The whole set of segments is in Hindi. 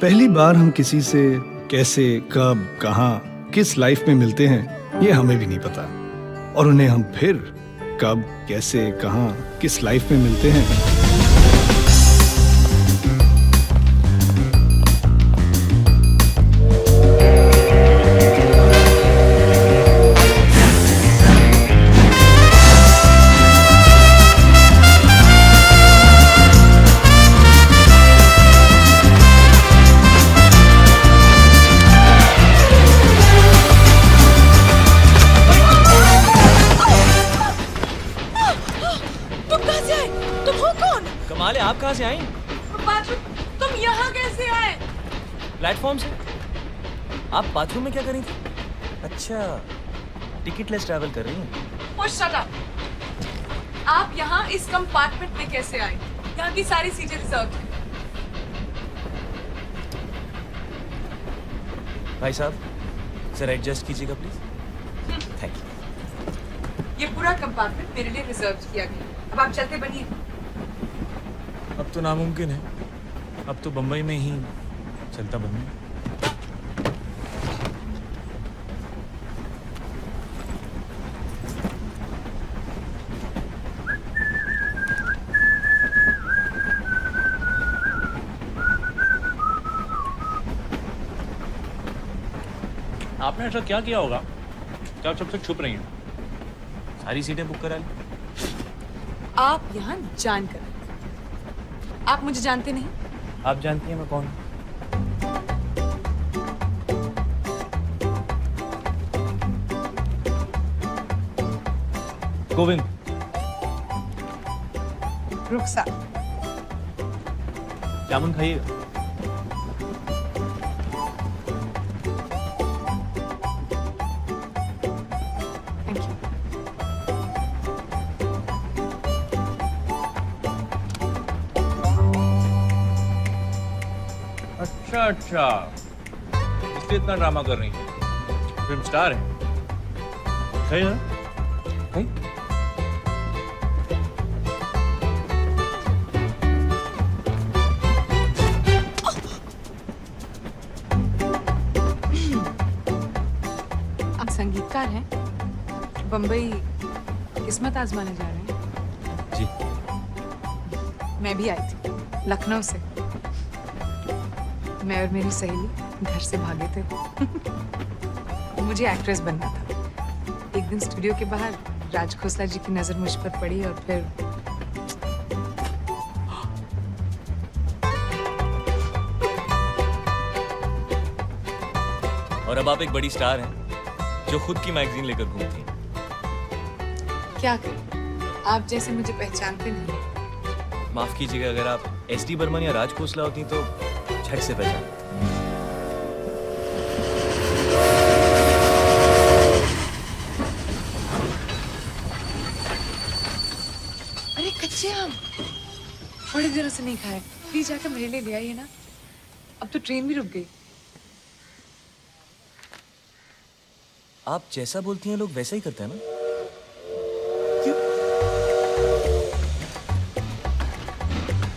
पहली बार हम किसी से कैसे, कब, कहाँ, किस लाइफ में मिलते हैं ये हमें भी नहीं पता, और उन्हें हम फिर कब, कैसे, कहाँ, किस लाइफ में मिलते हैं। कमाल है, आप कहाँ से आई? तुम यहाँ कैसे आए? प्लेटफॉर्म से। आप बाथरूम में क्या कर रही थी? अच्छा, टिकट लेस ट्रैवल कर रही हैं। ओह शट अप! आप यहाँ इस कंपार्टमेंट में कैसे आए? यहाँ की सारी सीटें रिजर्व हैं। भाई साहब, सर एडजस्ट कीजिएगा प्लीज। Thank you. ये पूरा कंपार्टमेंट मेरे लिए रिजर्व किया गया। अब आप चलते बनिए। अब तो नामुमकिन है, अब तो बम्बई में ही चलता बनूं। आपने ऐसा क्या किया होगा कि आप सबसे छुप रही हैं? सारी सीटें बुक करा ली। आप यहाँ जानकर, आप मुझे जानते नहीं? आप जानती हैं मैं कौन हूँ? गोविंद। रुखसा। जामुन खाइए। Thank you. अच्छा, इसलिए इतना ड्रामा कर रही हैं। फिल्म स्टार है। सही है? भाई आप संगीतकार हैं? बम्बई किस्मत आजमाने जा रहे हैं? जी। मैं भी आई थी, लखनऊ से। मैं और मेरी सहेली घर से भागे थे। मुझे एक्ट्रेस बनना था। एक दिन स्टूडियो के बाहर राज खोसला जी की नजर मुझ पर पड़ी और फिर और अब आप एक बड़ी स्टार हैं जो खुद की मैगजीन लेकर घूमती हैं। क्या करें, आप जैसे मुझे पहचानते नहीं। माफ कीजिएगा, अगर आप एसडी बर्मन या राज खोसला होती तो झट से पहचान। अरे कच्चे आम बड़ी देर से नहीं खाए, प्लीज जाकर मेरे लिए ले आइए ना। अब तो ट्रेन भी रुक गई। आप जैसा बोलती हैं लोग वैसा ही करते हैं ना?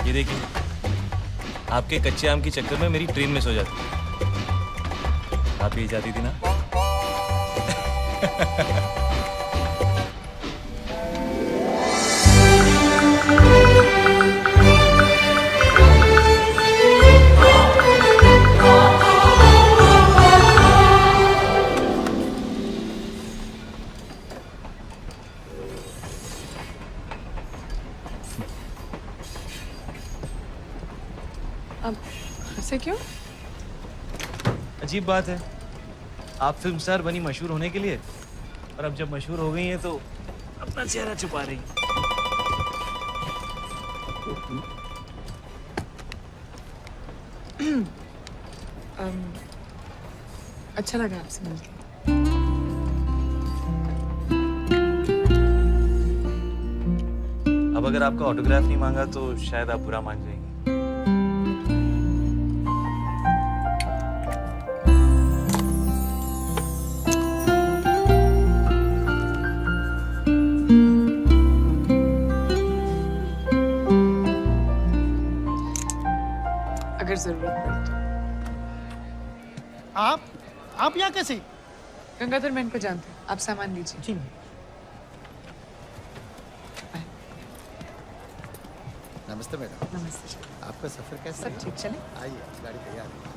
ये देखिए, आपके कच्चे आम के चक्कर में मेरी ट्रेन मिस हो जाती। आप यही जाती थी ना? अब ऐसे क्यों? अजीब बात है, आप फिल्म स्टार बनी मशहूर होने के लिए, और अब जब मशहूर हो गई हैं तो अपना चेहरा छुपा रही हैं। अच्छा लगा आपसे मिलकर। अब अगर आपका ऑटोग्राफ नहीं मांगा तो शायद आप बुरा मान जाएंगे। अगर जरूरत पड़े तो। आप यहाँ कैसे? गंगाधर मैं इनको जानती हूँ, आप सामान लीजिए। जी। नमस्ते मैडम। नमस्ते जी। आपका सफर कैसा सब ठीक चले? आइए, गाड़ी तैयार है।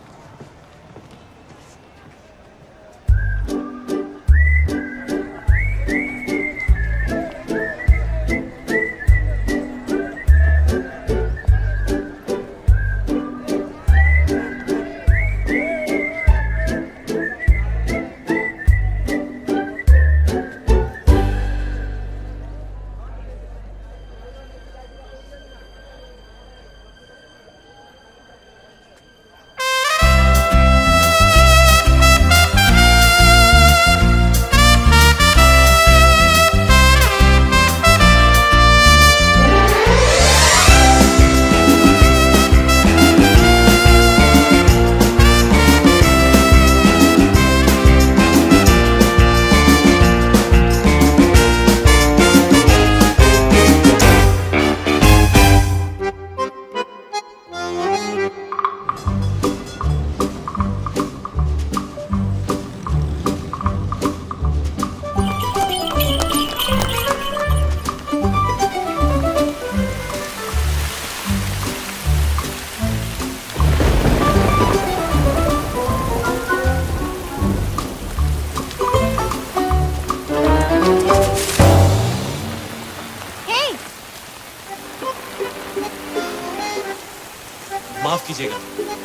माफ कीजिएगा,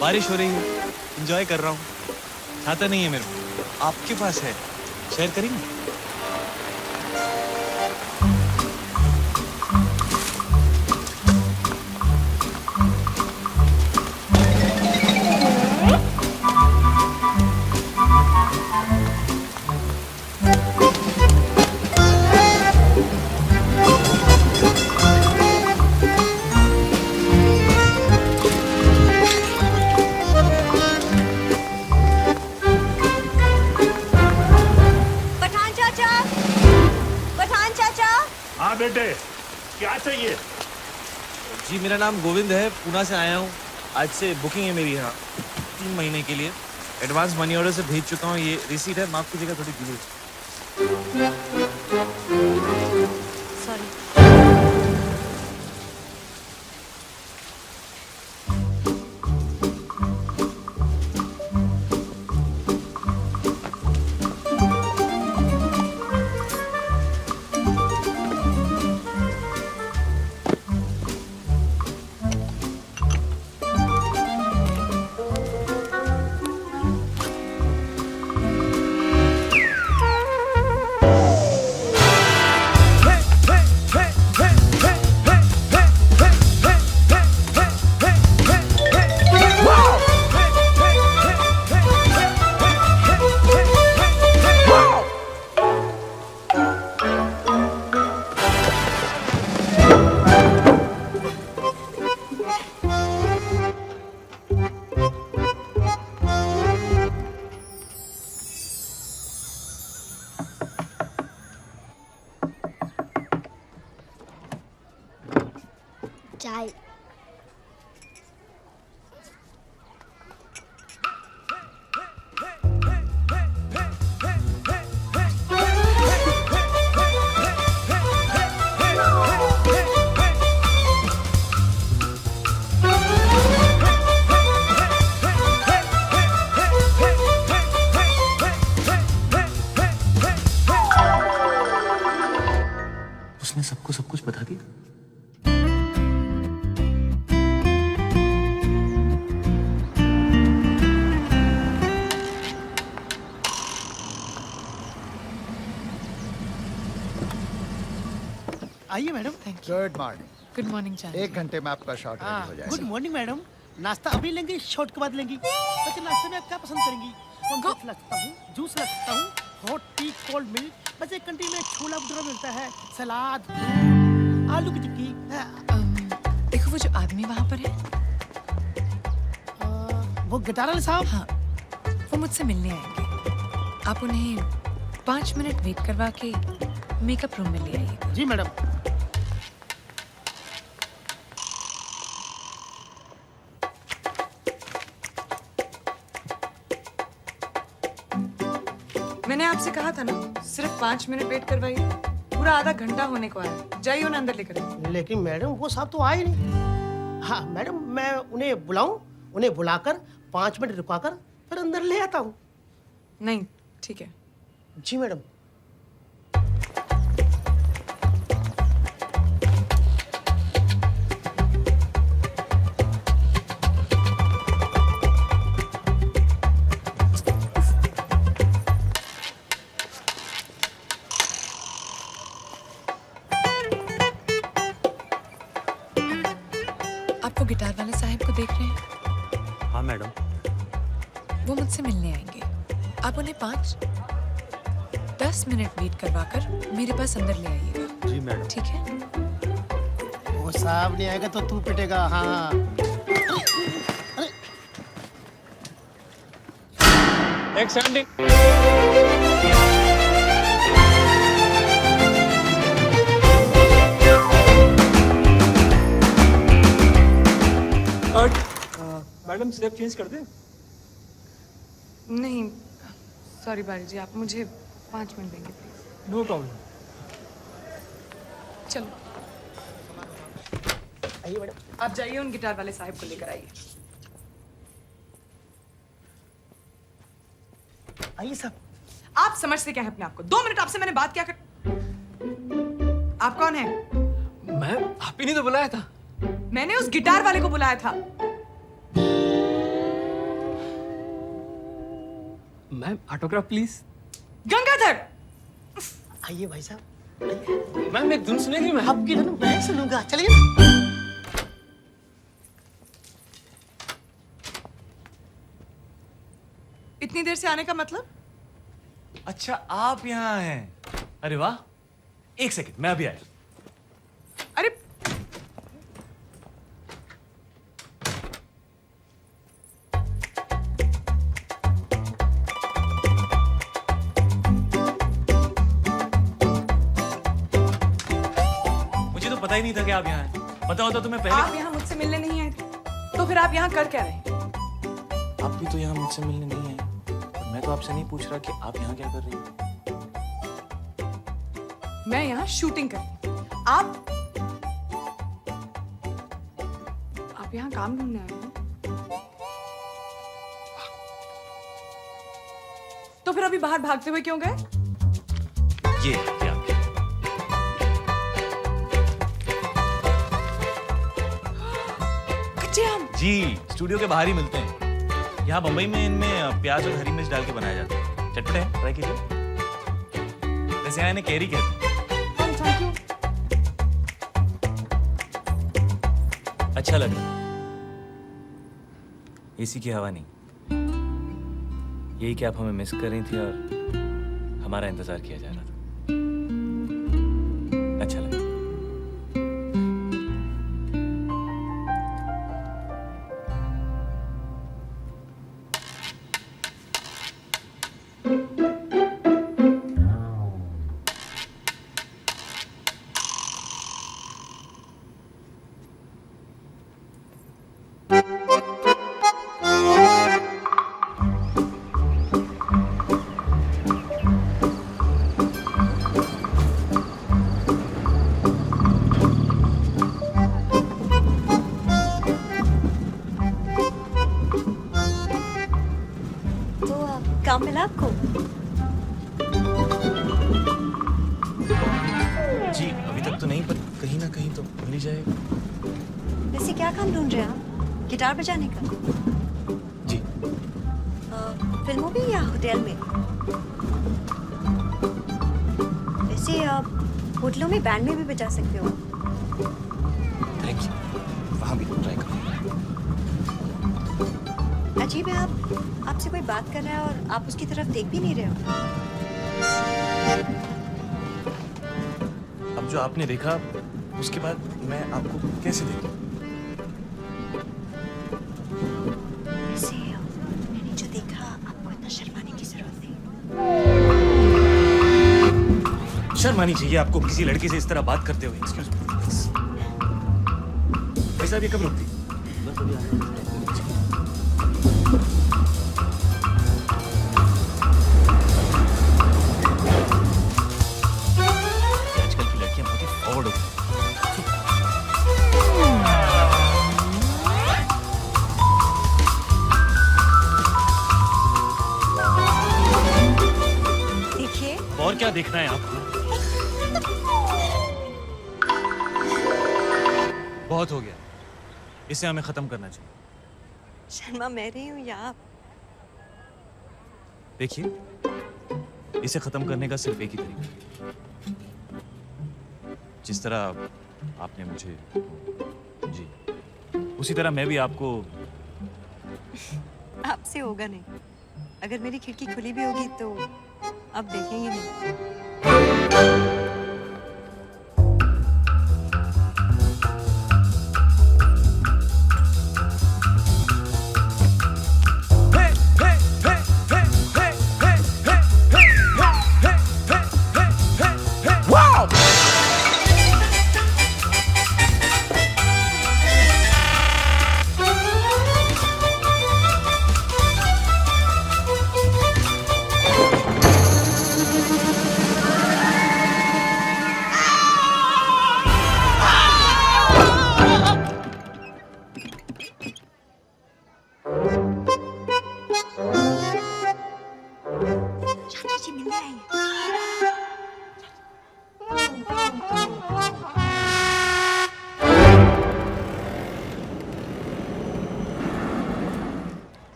बारिश हो रही है, एंजॉय कर रहा हूँ। छाता नहीं है मेरे को, आपके पास है, शेयर करेंगे? हाँ बेटे, क्या चाहिए? जी मेरा नाम गोविंद है, पूना से आया हूँ। आज से बुकिंग है मेरी यहाँ 3 महीने के लिए। एडवांस मनी ऑर्डर से भेज चुका हूँ, ये रिसीट है, माफ कीजिएगा थोड़ी डिले। सॉरी। चाय। उसने सबको सब कुछ बता दिया। आइए madam. Thank you. Good morning. Good morning चांद। 1 घंटे में आपका शॉट रेडी हो गुड जाएगा। Morning madam. नाश्ता अभी लेंगी, शॉट के बाद लेंगी? वैसे नाश्ते में आप क्या पसंद करेंगी? कॉर्नफ्लेक्स ला सकता हूँ, जूस ला सकता हूँ, हॉट टी, कोल्ड मिल्क। बस एक कैंटीन में छोला भटूरा मिलता है, सलाद, आलू की टिक्की। देखो वो जो आदमी वहाँ पर है, वो गिटार वाले साहब। हाँ, वो मुझसे मिलने आएंगे। आप उन्हें 5 मिनट वेट करवा के मेकअप रूम में ले आइएगा। जी मैडम। मैंने आपसे कहा था ना, सिर्फ 5 मिनट वेट करवाइए। पूरा आधा घंटा होने को आया। जाइए उन्हें अंदर लेकर आइए। लेकिन मैडम वो साहब तो आए नहीं। हाँ मैडम, मैं उन्हें बुलाऊं? उन्हें बुलाकर 5 मिनट रुकाकर फिर अंदर ले आता हूँ। नहीं, ठीक है। जी मैडम। आप वो गिटार वाले साहब को देख रहे हैं? हाँ मैडम। वो मुझसे मिलने आएंगे। आप उन्हें 5-10 मिनट वेट करवाकर मेरे पास अंदर ले आइएगा। जी मैडम। ठीक है? वो साहब नहीं आएगा तो तू पिटेगा। हाँ। मैडम स्टेप चेंज कर दें? नहीं, सॉरी बारी जी, आप मुझे 5 मिनट देंगे प्लीज। No problem. चलो आइए मैडम। आप जाइए, उन गिटार वाले साहब को लेकर आइए। आइए साहब। आप समझते क्या है अपने आप को? 2 मिनट आपसे मैंने बात क्या कर। आप कौन है? मैम आप ही ने तो बुलाया था। मैंने उस गिटार वाले को बुलाया था। Ma'am autograph please. गंगाधर! आइए भाई साहब। मैम एक धुन सुनेगी मैम? आपकी धुन मैं सुनूंगा। चलिए ना। इतनी देर से आने का मतलब? अच्छा आप यहाँ हैं। अरे वाह, एक सेकंड मैं अभी आया। अरे मुझे तो पता ही नहीं था कि आप यहाँ हैं। पता होता तो मैं पहले। आप यहाँ मुझसे मिलने नहीं आए थे, तो फिर आप यहाँ कर क्या रहे? आप भी तो यहाँ मुझसे मिलने नहीं आए। और मैं तो आपसे नहीं पूछ रहा कि आप यहाँ क्या कर रही हैं। मैं यहाँ शूटिंग कर रही हूँ। आप यहाँ काम ढूंढने आए हैं? तो फिर अभी बाहर भागते हुए क्यों गए? ये क्या? कच्चे आम। जी स्टूडियो के बाहर ही मिलते हैं। यहाँ बम्बई में इनमें प्याज और हरी मिर्च डाल के बनाया जाता है। चटपटे हैं, ट्राई कीजिए। वैसे यहाँ इन्हें कैरी कहते हैं। Thank you. अच्छा लगा। एसी की हवा नहीं, यही कि आप हमें मिस कर रही थी और हमारा इंतजार किया जा रहा था। अच्छा लगा। काम मिला आपको? जी अभी तक तो नहीं, पर कहीं ना कहीं तो मिल ही जाएगा। वैसे क्या काम ढूंढ रहे हैं आप? गिटार बजाने का? जी फिल्मों में या होटल में? वैसे आप होटलों में बैंड में भी बजा सकते हो। Thank you. वहाँ भी ट्राई करो। अजीब है, आप आपसे कोई बात कर रहा है और आप उसकी तरफ देख भी नहीं रहे हो। अब जो आपने देखा उसके बाद मैं आपको कैसे देखूं? वैसे मैंने जो देखा, आपको इतना शर्माने की जरूरत नहीं। शर्म आनी चाहिए आपको किसी लड़के से इस तरह बात करते हुए। Excuse me. वैसे अब ये कब रुकती? बस अभी आ रहे हैं। क्या देखना है आपको? बहुत हो गया, इसे हमें खत्म करना चाहिए। शर्मा मैं रही हूँ या आप? देखिए, इसे खत्म करने का सिर्फ एक ही तरीका है। जिस तरह आपने मुझे जी, उसी तरह मैं भी आपको। आपसे होगा नहीं। अगर मेरी खिड़की खुली भी होगी तो आप देखेंगे नहीं। चाची जी मिलने आई हैं।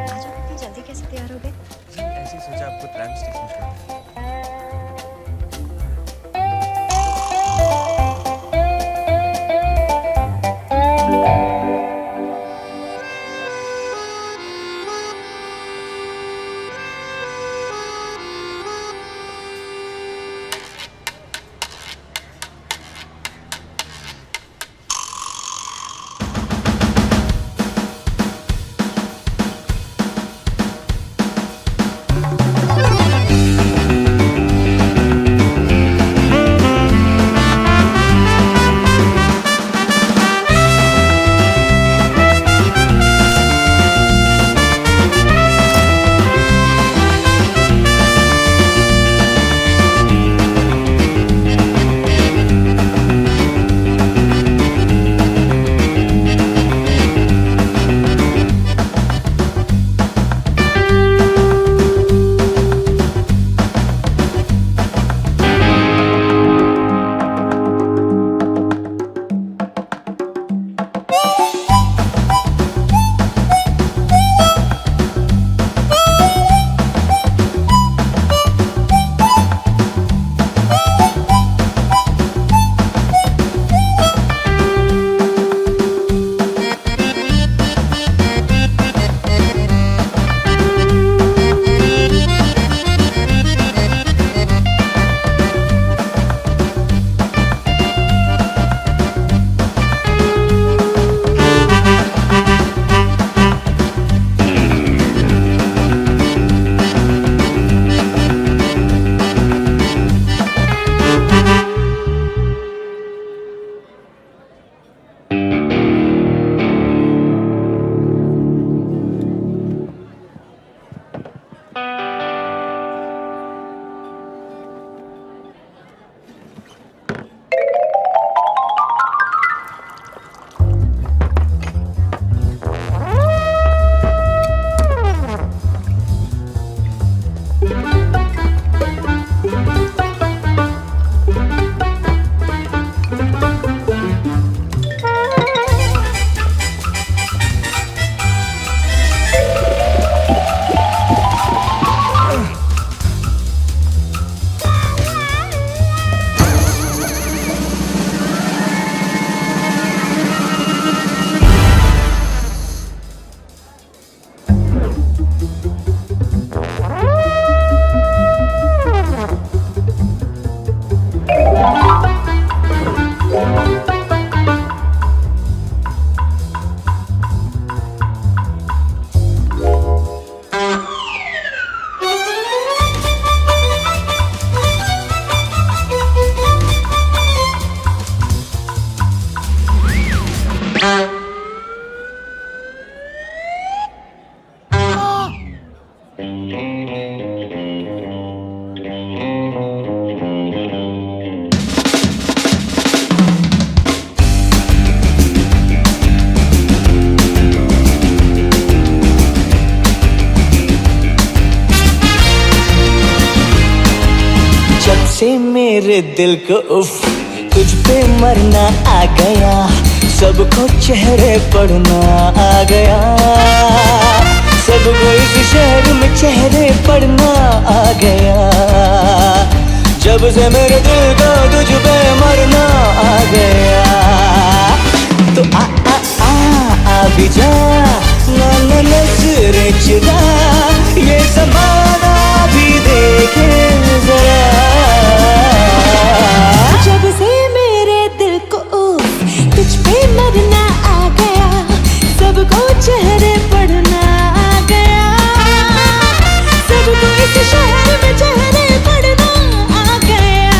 आज आप इतनी जल्दी कैसे तैयार हो गए? ऐसे ही सोचा आपको ट्राम स्टेशन छोड़ दें। से मेरे दिल को उफ तुझ पे मरना आ गया, सबको चेहरे पढ़ना आ गया, सबको इस शहर में चेहरे पढ़ना आ गया। जब से मेरे दिल को तुझ पे मरना आ गया, तो आ भी जा ना नजरें चुरा, ये ज़माना भी देखे जरा। जब से मेरे दिल को तुझ पे मरना आ गया, सबको चेहरे पढ़ना आ गया, सबको इस शहर में चेहरे पढ़ना आ गया।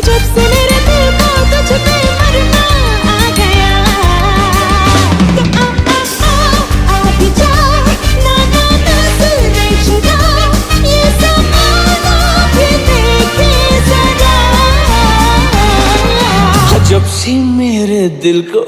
जब से मेरे दिल को तुझ पे मरना आ गया, तो आ भी जा ना नजरें चुरा, ये ज़माना भी देखे जरा। जब से मेरे दिल को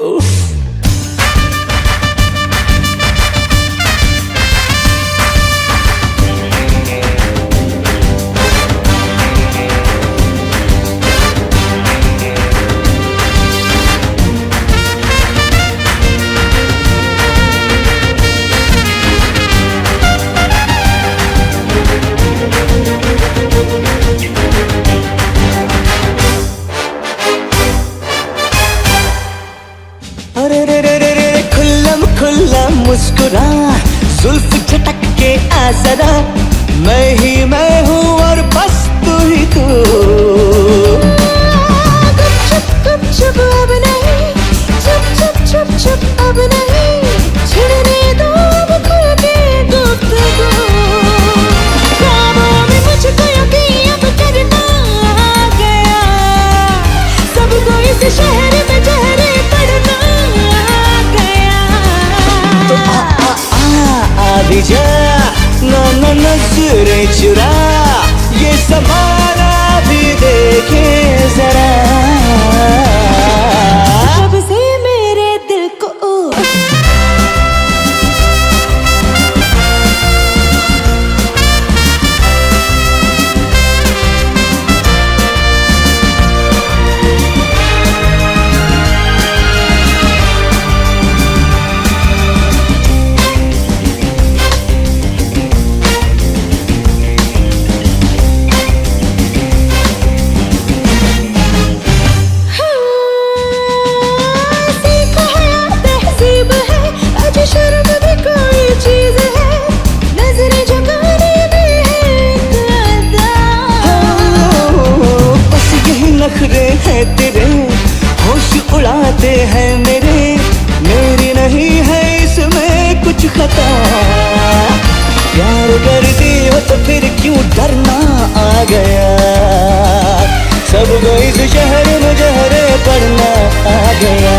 मुस्कुरा, जुल्फ झटक के आ जरा, मैं ही मैं हूँ और बस तू ही तू। गुपचुप अब नहीं, चुप अब नहीं, छिड़ने दो अब खुल के गुफ्तगू। ख्वाबों में मुझको यकीन अब करना आ गया, सबको इस शहर में चेहरे पढ़ना आ गया। तो आ भी जा ना नजरें चुरा, ये ज़माना भी देखे जरा। जब से मेरे दिल को शर्म भी कोई चीज है, नजरें झुकाने भी है एक अदा। बस यही नखरे हैं तेरे, होश उड़ाते हैं मेरे, मेरी नहीं है इसमें कुछ खता। प्यार करती हो तो फिर क्यों डरना आ गया, सबको इस शहर में जहरे पढ़ना आ गया।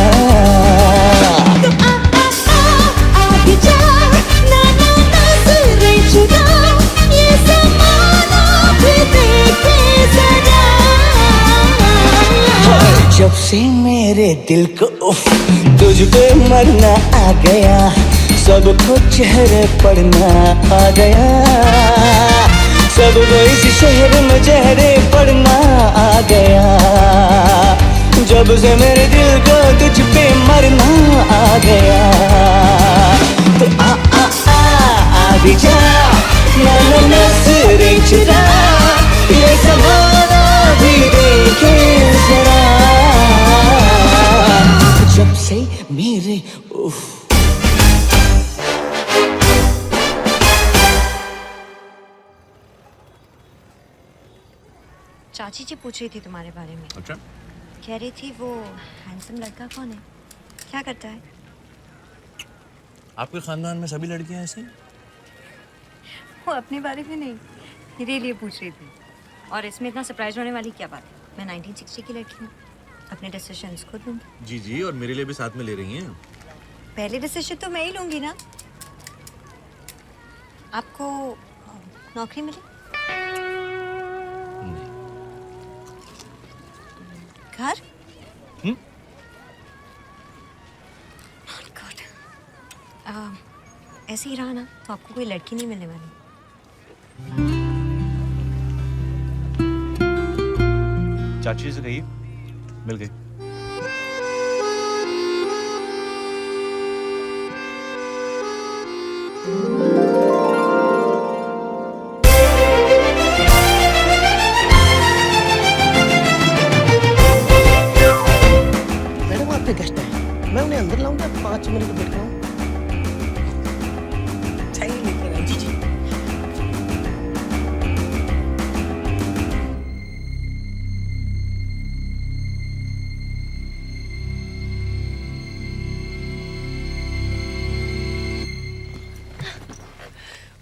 जब से मेरे दिल को उफ तुझ पे मरना आ गया, सबको चेहरे पढ़ना आ गया, सबको इस शहर में चेहरे पढ़ना आ गया। जब से मेरे दिल को तुझ पे मरना आ गया, तो आ भी जा ना नजरें चुरा, ये ज़माना भी देखे जरा। जब से मेरे उफ चाची जी पूछ रही थी तुम्हारे बारे में। अच्छा, कह रही थी वो हैंडसम लड़का कौन है, क्या करता है? आपके खानदान में सभी लड़कियां ऐसी हैं? वो अपने बारे में नहीं, मेरे लिए पूछ रही थी। और इसमें इतना सरप्राइज होने वाली क्या बात है? मैं 1960 की लड़की हूँ, अपने डिसीजंस खुद लूँगी। जी जी, और मेरे लिए भी साथ में ले रही हैं? पहले डिसीजन तो मैं ही लूँगी ना। आपको नौकरी मिली? घर? Not good. ऐसे ही रहा ना तो आपको कोई लड़की नहीं मिलने वाली। चाची से कहिए मिल गई। मैडम आपके गेस्ट हैं, मैं उन्हें अंदर लाऊंगा, 5 मिनट वेट कराऊं। चाहिए लेकर आइए। जी जी।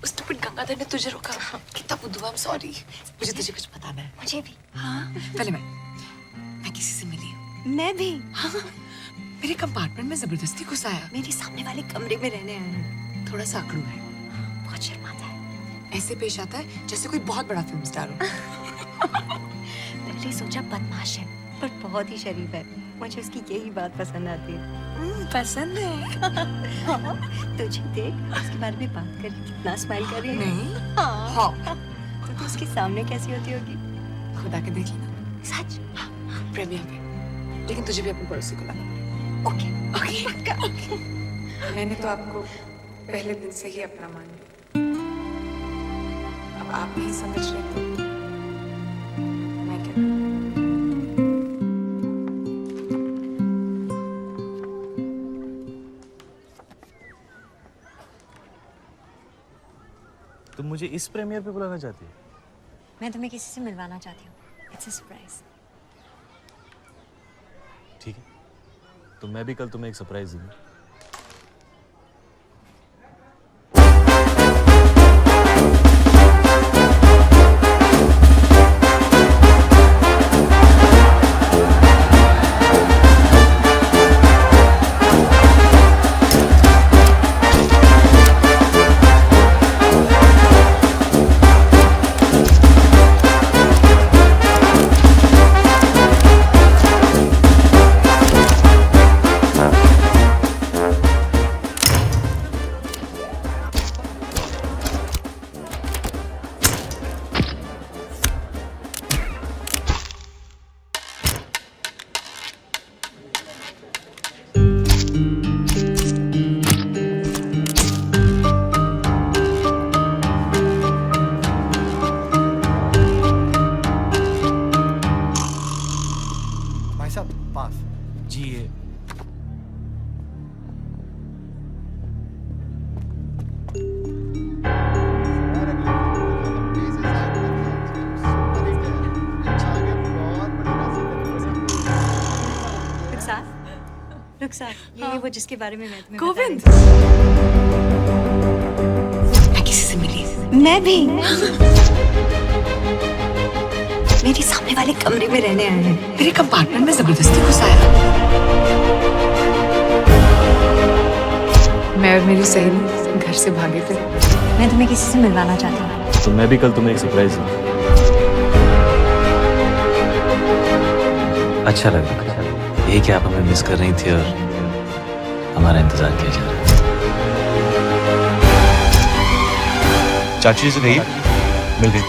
उस स्टूपिड गंगाधर ने तुझे रोका। कितना बुद्धू, आई एम सॉरी। मुझे तुझे कुछ बताना है। मुझे भी। हाँ, पहले मैं किसी से मिली हूँ। मैं भी। हाँ, मेरे कंपार्टमेंट में जबरदस्ती घुस आया। मेरे सामने वाले कमरे में रहने आया है। थोड़ा सा अकड़ू है, बहुत शर्माता है। ऐसे पेश आता है जैसे कोई बहुत बड़ा फिल्म स्टार हो। पहले सोचा बदमाश है, पर बहुत ही शरीफ है। मुझे उसकी यही बात पसंद आती है। पसंद है? हाँ, तुझे देख, उसके बारे में बात कर कितना स्माइल कर रही है। नहीं। हाँ। हाँ, तो तू उसके सामने कैसी होती होगी? खुदा के देख लेना। सच? प्रेमियर पे, लेकिन तुझे भी अपने पड़ोसी को लाना। ओके। ओके। मैंने तो आपको पहले दिन से ही अपना मान लिया। अब आप नहीं समझ रहे तो मैं क्या करूं? तुम मुझे इस प्रीमियर पे बुलाना चाहती हो? मैं तुम्हें किसी से मिलवाना चाहती हूँ। It's a surprise. ठीक है, तो मैं भी कल तुम्हें एक सरप्राइज दूंगा। भाई साहब पास। जी ये रुखसार, ये वो जिसके बारे में मैं तुम्हें गोविंद। बता रही मैं किसी से मिली। थी। मैं भी। मेरे सामने वाले कमरे में रहने आए हैं। मेरे कंपार्टमेंट में जबरदस्ती घुस आया। मैं और मेरी सहेली घर से भागे थे। मैं तुम्हें किसी से मिलवाना चाहती हूँ। तो मैं भी कल तुम्हें एक सरप्राइज दूंगा। अच्छा लगा यही कि आप हमें मिस कर रही थी और हमारा इंतजार किया जा रहा है। चाची से कहिए मिल गई।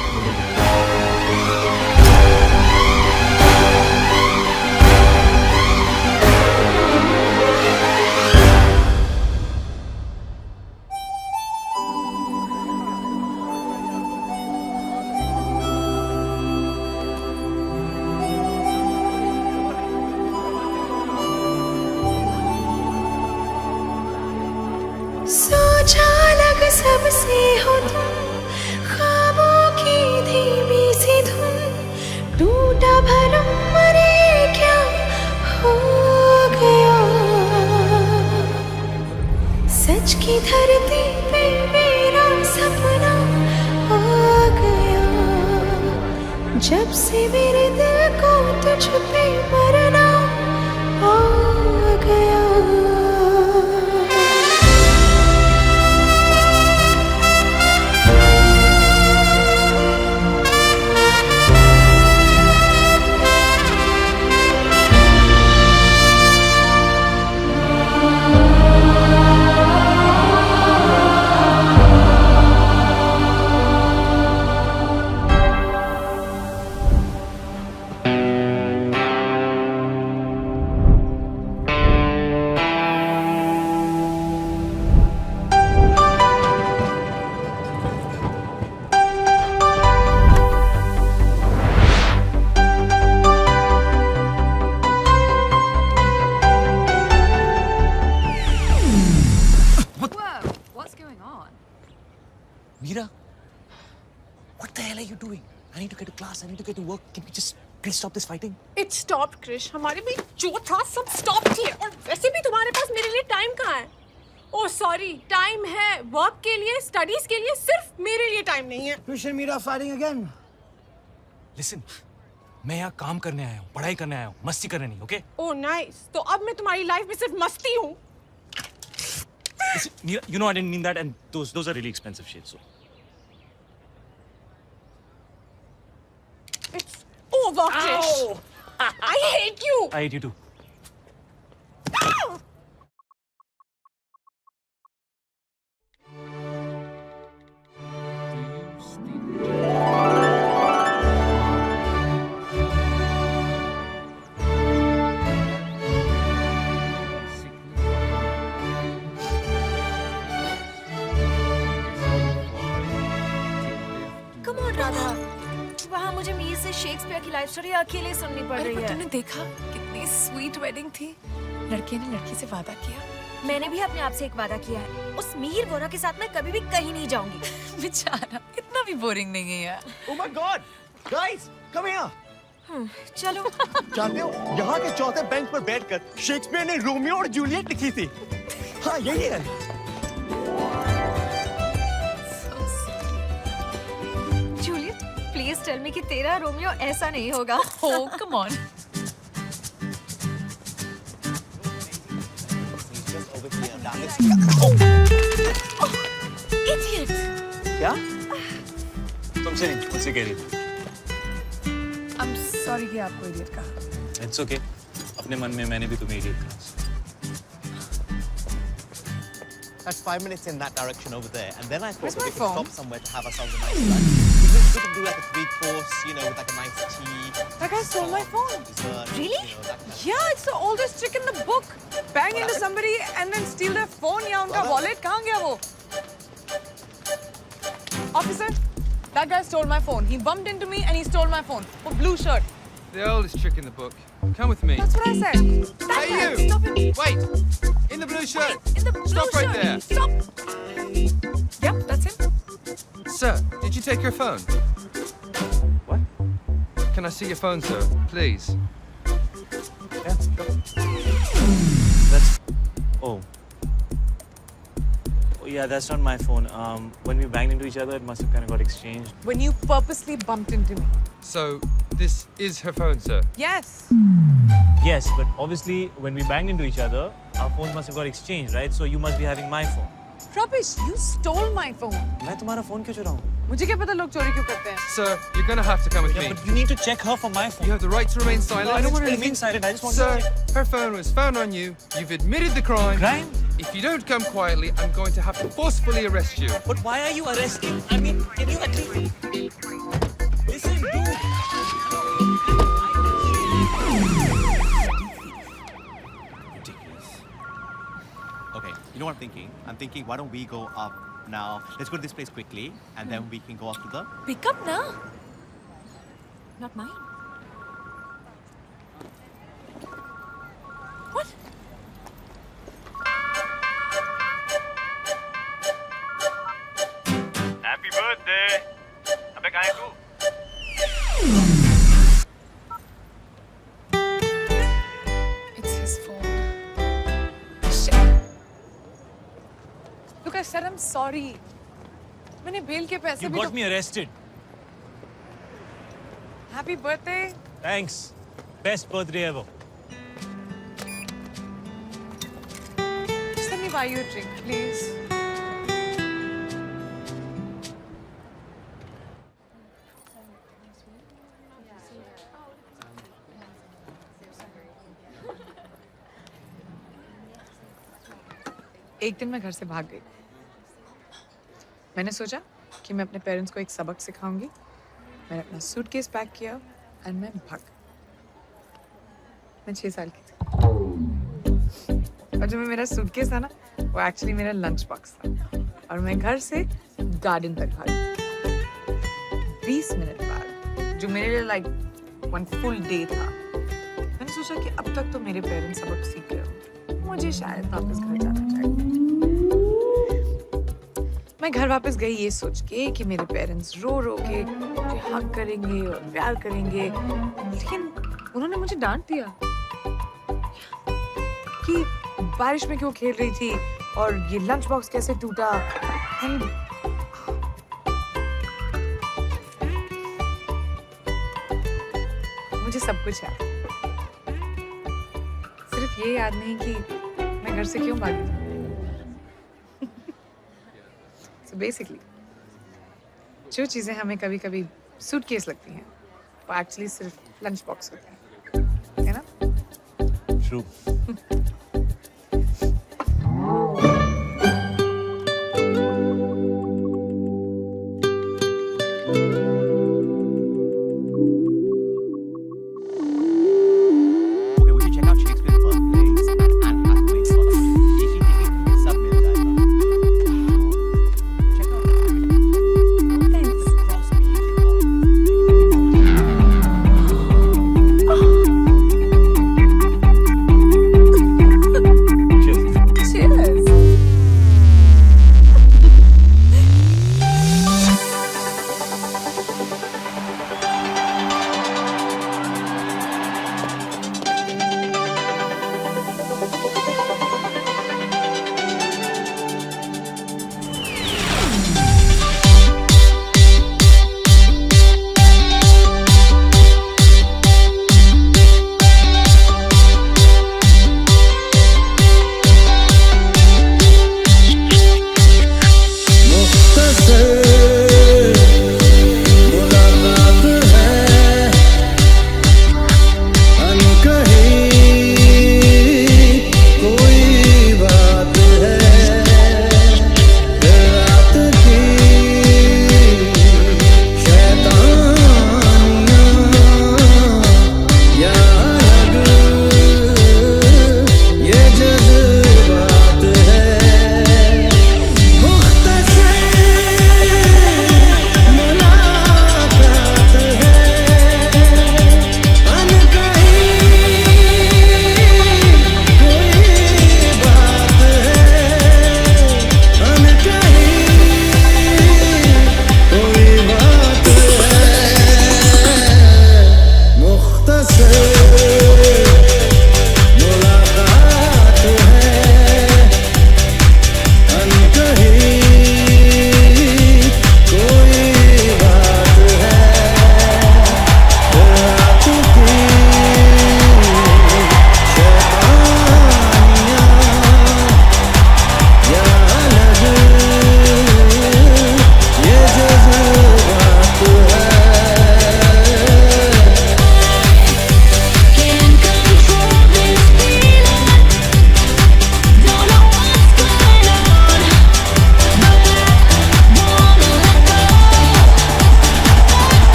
सोचा लग सबसे हो तुम, ख्वाबों की धीमी सी धुन, टूटा भरम मरे क्या हो गया, सच की धरती पे मेरा सपना आ गया, जब से मेरे दिल को तुझ पे मरना आ गया। I need to get to class. I need to get to work. Can we just please stop this fighting? It stopped, Krish. हमारे भी जो था सब stop किए और वैसे भी तुम्हारे पास मेरे लिए टाइम कहाँ है? Oh sorry, टाइम है वर्क के लिए, स्टडीज के लिए, सिर्फ मेरे लिए टाइम नहीं है. Krish and Meera fighting again. Listen, मैं यहाँ काम करने आया हूँ, पढ़ाई करने आया हूँ, मस्ती करने नहीं, okay? Oh nice. तो अब मैं तुम्हारी लाइफ में सिर्फ मस्ती हूँ. Listen, Meera, you know I didn't mean that, and those are really expensive shades. So. It's over, Krish. I hate you. I hate you too. Come on, Radha. वहाँ मुझे मीर से शेक्सपियर की लाइफ स्टोरी अकेले सुननी पड़ रही है. तुमने देखा कितनी स्वीट वेडिंग थी. लड़के ने लड़की से वादा किया. मैंने भी अपने आप से एक वादा किया है. उस मीर वोरा के साथ मैं कभी भी कहीं नहीं जाऊंगी. बेचारा इतना भी बोरिंग नहीं है यार. Oh my God, guys, come here. चलो. जानते हो यहाँ के चौथे बेंच पर बैठकर शेक्सपियर ने रोमियो और जूलियट लिखी थी. हाँ यही है. जूलियट, प्लीज टेल मी कि तेरा रोमियो ऐसा नहीं होगा. Oh, come on. Idiot. क्या? तुमसे नहीं, मुझसे कह रही थी. I'm sorry कि आपको इडियट कहा. It's okay. अपने मन में मैंने भी तुम्हें idiot कहा. That's 5 minutes in that direction over there, and then I thought Where's that we my could phone? stop somewhere to have ourselves a nice lunch. It's good to do like a 3-course, you know, with like a nice tea. That guy stole my phone. Dessert, Really? You know, that kind of Yeah, it's the oldest trick in the book. Bang into somebody and then steal their phone या उनका wallet. कहाँ गया वो? Officer, that guy stole my phone. He bumped into me and he stole my phone. A blue shirt. The oldest trick in the book. Come with me. That's what I said. That Hey, guy, you! stop it. Wait! In the blue shirt! In the blue Stop right shirt. there. Stop. Yep, that's him. Sir, did you take your phone? What? Can I see your phone, sir? Please. Yeah, sure. That's. Oh. Oh, yeah, that's not my phone. When we banged into each other, it must have kind of got exchanged. When you purposely bumped into me. So, this is her phone, sir? Yes. Yes, but obviously, when we banged into each other, our phones must have got exchanged, right? So you must be having my phone. Rubbish, you stole my phone. मैं तुम्हारा phone क्यों चुराऊँ? मुझे क्या पता लोग चोरी क्यों करते हैं? Sir, you're gonna have to come with Yeah, me. but you need to check her for my phone. You have the right to remain silent. No, I don't want to remain silent. I just want Sir, to check. her phone was found on you. You've admitted the crime. Crime? If you don't come quietly, I'm going to have to forcefully arrest you. But why are you arresting? I mean, can you at least... Listen, dude. Okay, you know what I'm thinking? I'm thinking, why don't we go up now? Let's go to this place quickly, and then we can go up to the... Pick up na. Not mine. What? Happy birthday. अबे कहाँ है तू? It's his phone. Shit. Look, I said I'm sorry. मैंने बेल के पैसे You भी got me arrested. Happy birthday. Thanks. Best birthday ever. Just let me buy you a drink, please. एक दिन मैं घर से भाग गई. मैंने सोचा कि मैं अपने पेरेंट्स को एक सबक सिखाऊंगी. मैंने अपना सूटकेस पैक किया और मैं भाग. मैं 6 साल की थी. और जो मेरा सूटकेस था ना, वो एक्चुअली मेरा लंच बॉक्स था. और मैं घर से गार्डन तक भागी. 20 मिनट बाद, जो मेरे लिए लाइक 1 फुल डे था. मैंने सोचा कि अब तक तो मेरे पेरेंट्स सबक सीख गए होंगे. मुझे शायद वापस घर जाना चाहिए. मैं घर वापस गई ये सोच के कि मेरे पेरेंट्स रो रो के मुझे हग करेंगे और प्यार करेंगे, लेकिन उन्होंने मुझे डांट दिया कि बारिश में क्यों खेल रही थी और ये लंच बॉक्स कैसे टूटा। एंड मुझे सब कुछ याद, सिर्फ ये याद नहीं कि मैं घर से क्यों भागी थी। So basically, जो चीजें हमें कभी कभी सूटकेस लगती हैं वो एक्चुअली सिर्फ लंच बॉक्स होते हैं, है ना? True. Okay, would you check out Shakespeare's birthplace and Hathaway's birthplace? एक ही ticket सब मिल जाएगा. Check out that. Thanks. Cross me.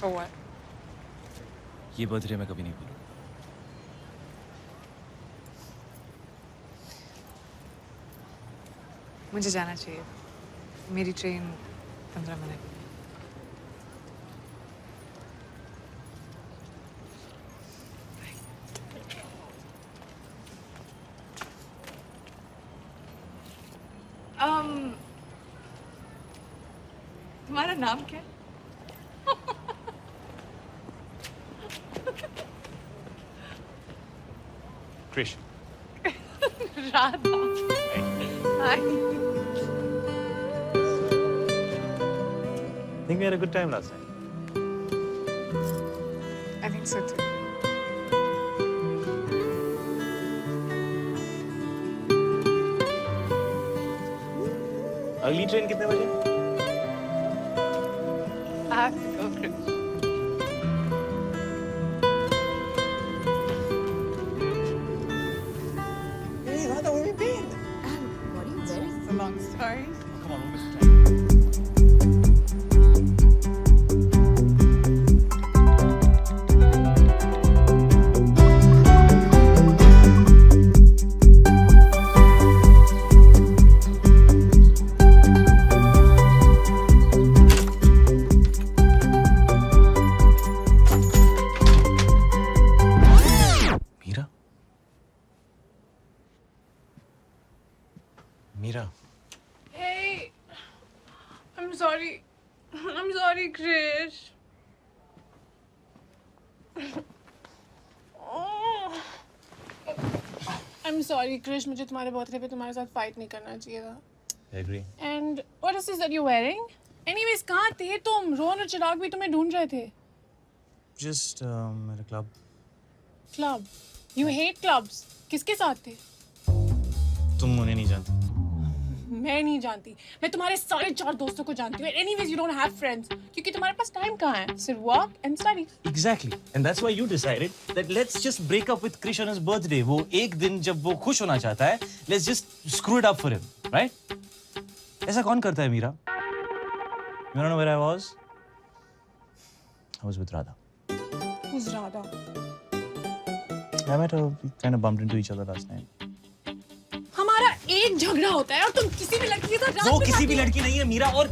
For what? ये बर्थडे मैं कभी नहीं भूलूंगा। मुझे जाना चाहिए। मेरी ट्रेन 15 मिनट। तुम्हारा नाम क्या है? Krish. Radha. Hi. Think we had a good time last night. I think so too. अगली ट्रेन कितने बजे? I have to go, Krish. Hey, Radha, where have you been? What are you wearing? It's a long story. Come on, we'll miss the time. Meera? Meera? Hey, I'm sorry. I'm sorry, Krish. I'm sorry, Krish. मुझे तुम्हारे बर्थडे पे तुम्हारे साथ फाइट नहीं करना चाहिए था. I agree. And what is this that you're wearing? Anyways, कहाँ थे तुम? रोहन और चिराग भी तुम्हें ढूंढ रहे थे. Just at a club. Club. You hate clubs. किसके साथ थे? तुम उन्हें नहीं जानती. मैं नहीं जानती. मैं तुम्हारे सारे 4 दोस्तों को जानती हूँ. Anyways, you don't have friends. क्योंकि तुम्हारे पास टाइम कहाँ है? सिर्फ work and study. Exactly. And that's why you decided that let's just break up with Krish on his birthday. वो एक दिन जब वो खुश होना चाहता है, let's just screw it up for him, right? ऐसा कौन करता है Meera? You don't know where I was? I was with Radha. Who's Radha? I met her. We kind of bumped into each other last night. हमारा एक झगड़ा होता है और तुम किसी भी लड़की के साथ रात वो में किसी जाती भी हो। लड़की नहीं है मीरा और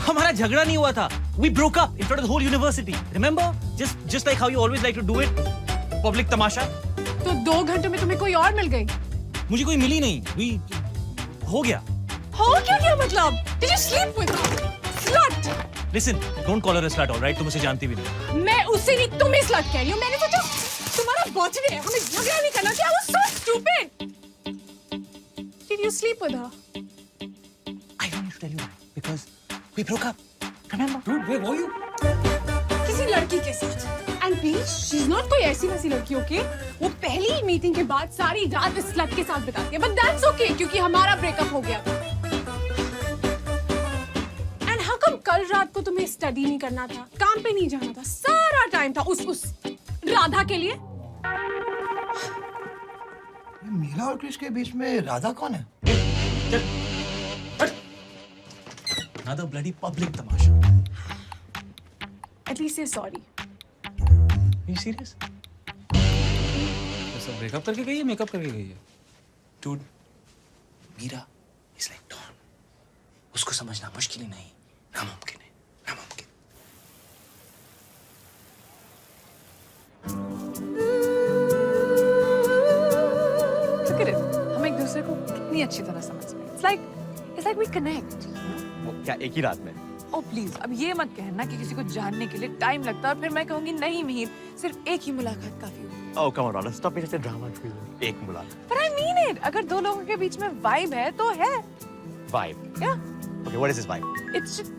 हमारा झगड़ा नहीं हुआ था. We broke up in front of the whole university. Remember? Just like how you always like to do it. Public तमाशा. तो 2 घंटे में तुम्हें कोई और मिल गई. मुझे कोई मिली नहीं. हो गया. हो क्या मतलब? Did you sleep with her? Slut. Listen, don't call her a slut, all right? तुम उसे जानती भी नहीं. मैं उससे नहीं तुम्हें slut कह रही हूँ. मैंने सोचा तुम्हारा बर्थडे है, हमें झगड़ा नहीं करना चाहिए. I was so stupid. Did you sleep with her? I don't need to tell you why. Because we broke up. Remember? Dude, where were you? किसी लड़की के साथ. And please, she's not कोई ऐसी वैसी लड़की, okay? वो पहली मीटिंग के बाद सारी रात इस slut के साथ बिताती है. But that's okay क्योंकि हमारा ब्रेकअप हो गया था. And how come कल रात को तुम्हें स्टडी नहीं करना था, काम पे नहीं जाना था, सारा टाइम था उस राधा के लिए? मीरा और क्रिश के बीच में राधा कौन है? Another bloody public Tamasha. At least say sorry. Are you serious? सब ब्रेकअप करके गई है, मेकअप करके गई है. Dude, Meera is like Dawn. उसको समझना मुश्किल ही नहीं, नामुमकिन है, नामुमकिन. Look at it. हम एक दूसरे को कितनी अच्छी तरह समझते हैं. It's like we connect. वो क्या एक ही रात में? Oh please, अब ये मत कहना कि किसी को जानने के लिए टाइम लगता है और फिर मैं कहूँगी नहीं मिहिर, सिर्फ एक ही मुलाकात काफी होगी. Oh come on, Radha, stop being such a drama queen. एक मुलाकात. But I mean it. अगर 2 लोगों के बीच में vibe है तो है. Vibe. Yeah. Okay, what is this vibe? It's just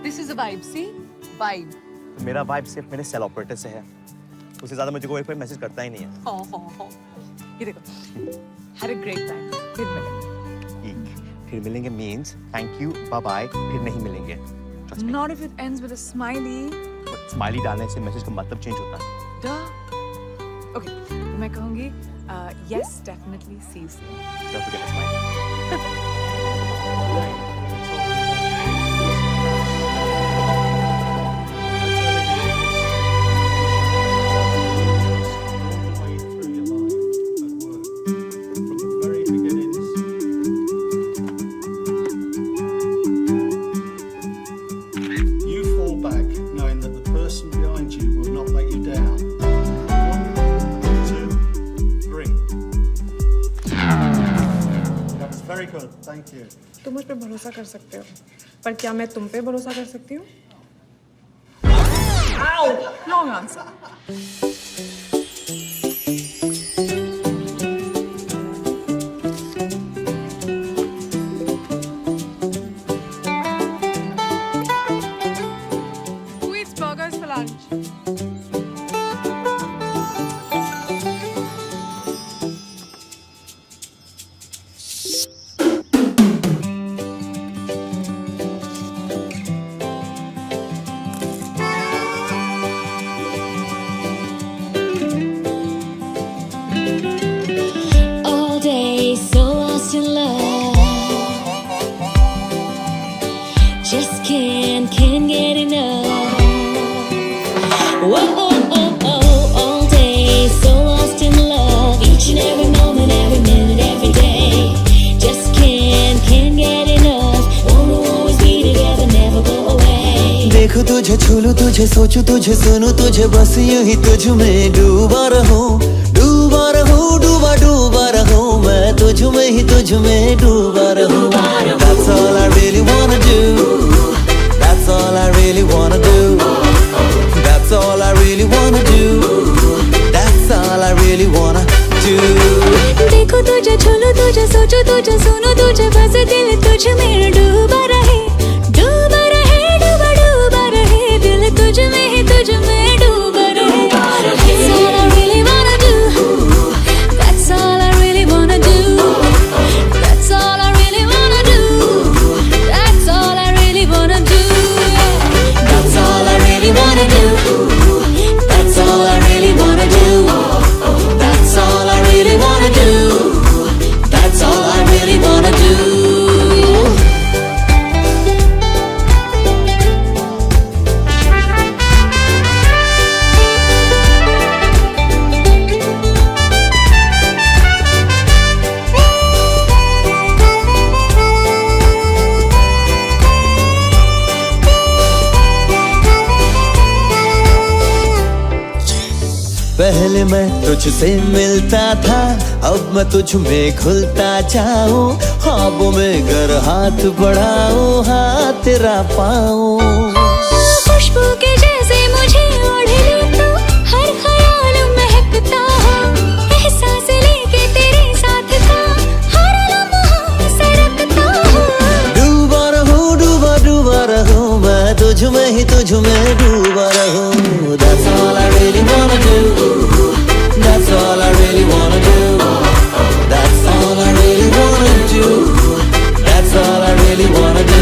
this is a vibe. See, vibe. मेरा vibe सिर्फ मेरे सेल ऑपरेटर से है. उससे ज़्यादा मुझे कोई मैसेज करता ही नहीं है. Oh. ये देखो. Had a great time. फिर मिलेंगे. फिर मिलेंगे means thank you, bye bye. फिर नहीं मिलेंगे. Trust me. Not if it ends with a smiley. Smiley डालने से मैसेज का मतलब चेंज होता है. Duh. Okay. तो मैं कहूँगी yes, definitely, see you soon. Don't forget the smile. तुम मुझ पे भरोसा कर सकते हो, पर क्या मैं तुम पे भरोसा कर सकती हूँ? Wrong answer. Who eats burgers for lunch? All day so lost in love, just can't get enough. Whoa, oh, oh, oh, all day so lost in love, each and every moment, every minute, every day. Just can't get enough. Wanna always be together, never go away. देखो तुझे, छू लूं तुझे, सोचूं तुझे, सुनूं तुझे, बस यूं ही तुझ में डूबा रहूं, डूबा रहूं, डूबा डूबा रहूं, मैं तुझ में ही तुझ में डूबा रहूं. That's all I really wanna do. That's all I really wanna do. That's all I really wanna do. That's all I really wanna do. देखो तुझे, छू लूं तुझे, सोचूं तुझे, सुनूं तुझे, बस दिल तुझ में डूबा रहे, डूबा रहे, डूबा डूबा रहे, दिल तुझ में ही तुझ में डूबा रहे. That's all I really wanna do. That's all I really wanna do. That's all I really wanna do. That's all I really wanna do. That's all I really wanna do. That's all I really wanna do. That's all I really wanna do. That's all I really wanna do. पहले मैं तुझसे मिलता था, अब मैं तुझ में घुलता जाऊं, ख्वाबों में गर हाथ बढ़ाऊं, हाथ तेरा पाऊं. खुशबू के जैसे मुझे ओढ़ ले तो हर ख्याल महकता हो, एहसास लेके तेरे साथ का हर लम्हा सरकता हो. डूबा रहूं, डूबा डूबा रहूं, मैं तुझ में ही तुझ में डूबा रहूं. That's all I really wanna do. That's all I really wanna do. That's all I really wanna do. That's all I really wanna do.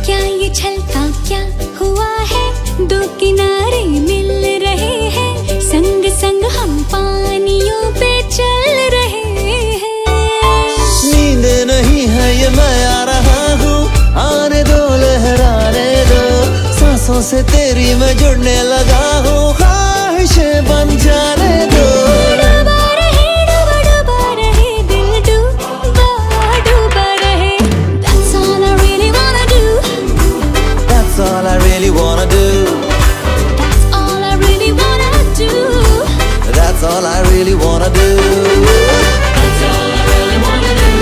क्या ये छलका क्या हुआ है, दो किनारे मिल रहे हैं, संग संग हम पानियों पे चल रहे हैं. नींद नहीं है ये मैं आ रहा हूँ, आने दो लहराने दो, सांसों से तेरी मैं जुड़ने लगा हूँ, ख्वाहिशें बन जाने दो. डूबा रहे, डूबा डूबा रहे, दिल डूबा डूबा रहे. That's all I really wanna do. That's all I really wanna do. That's all I really wanna do. That's all I really wanna do. That's all I really wanna do.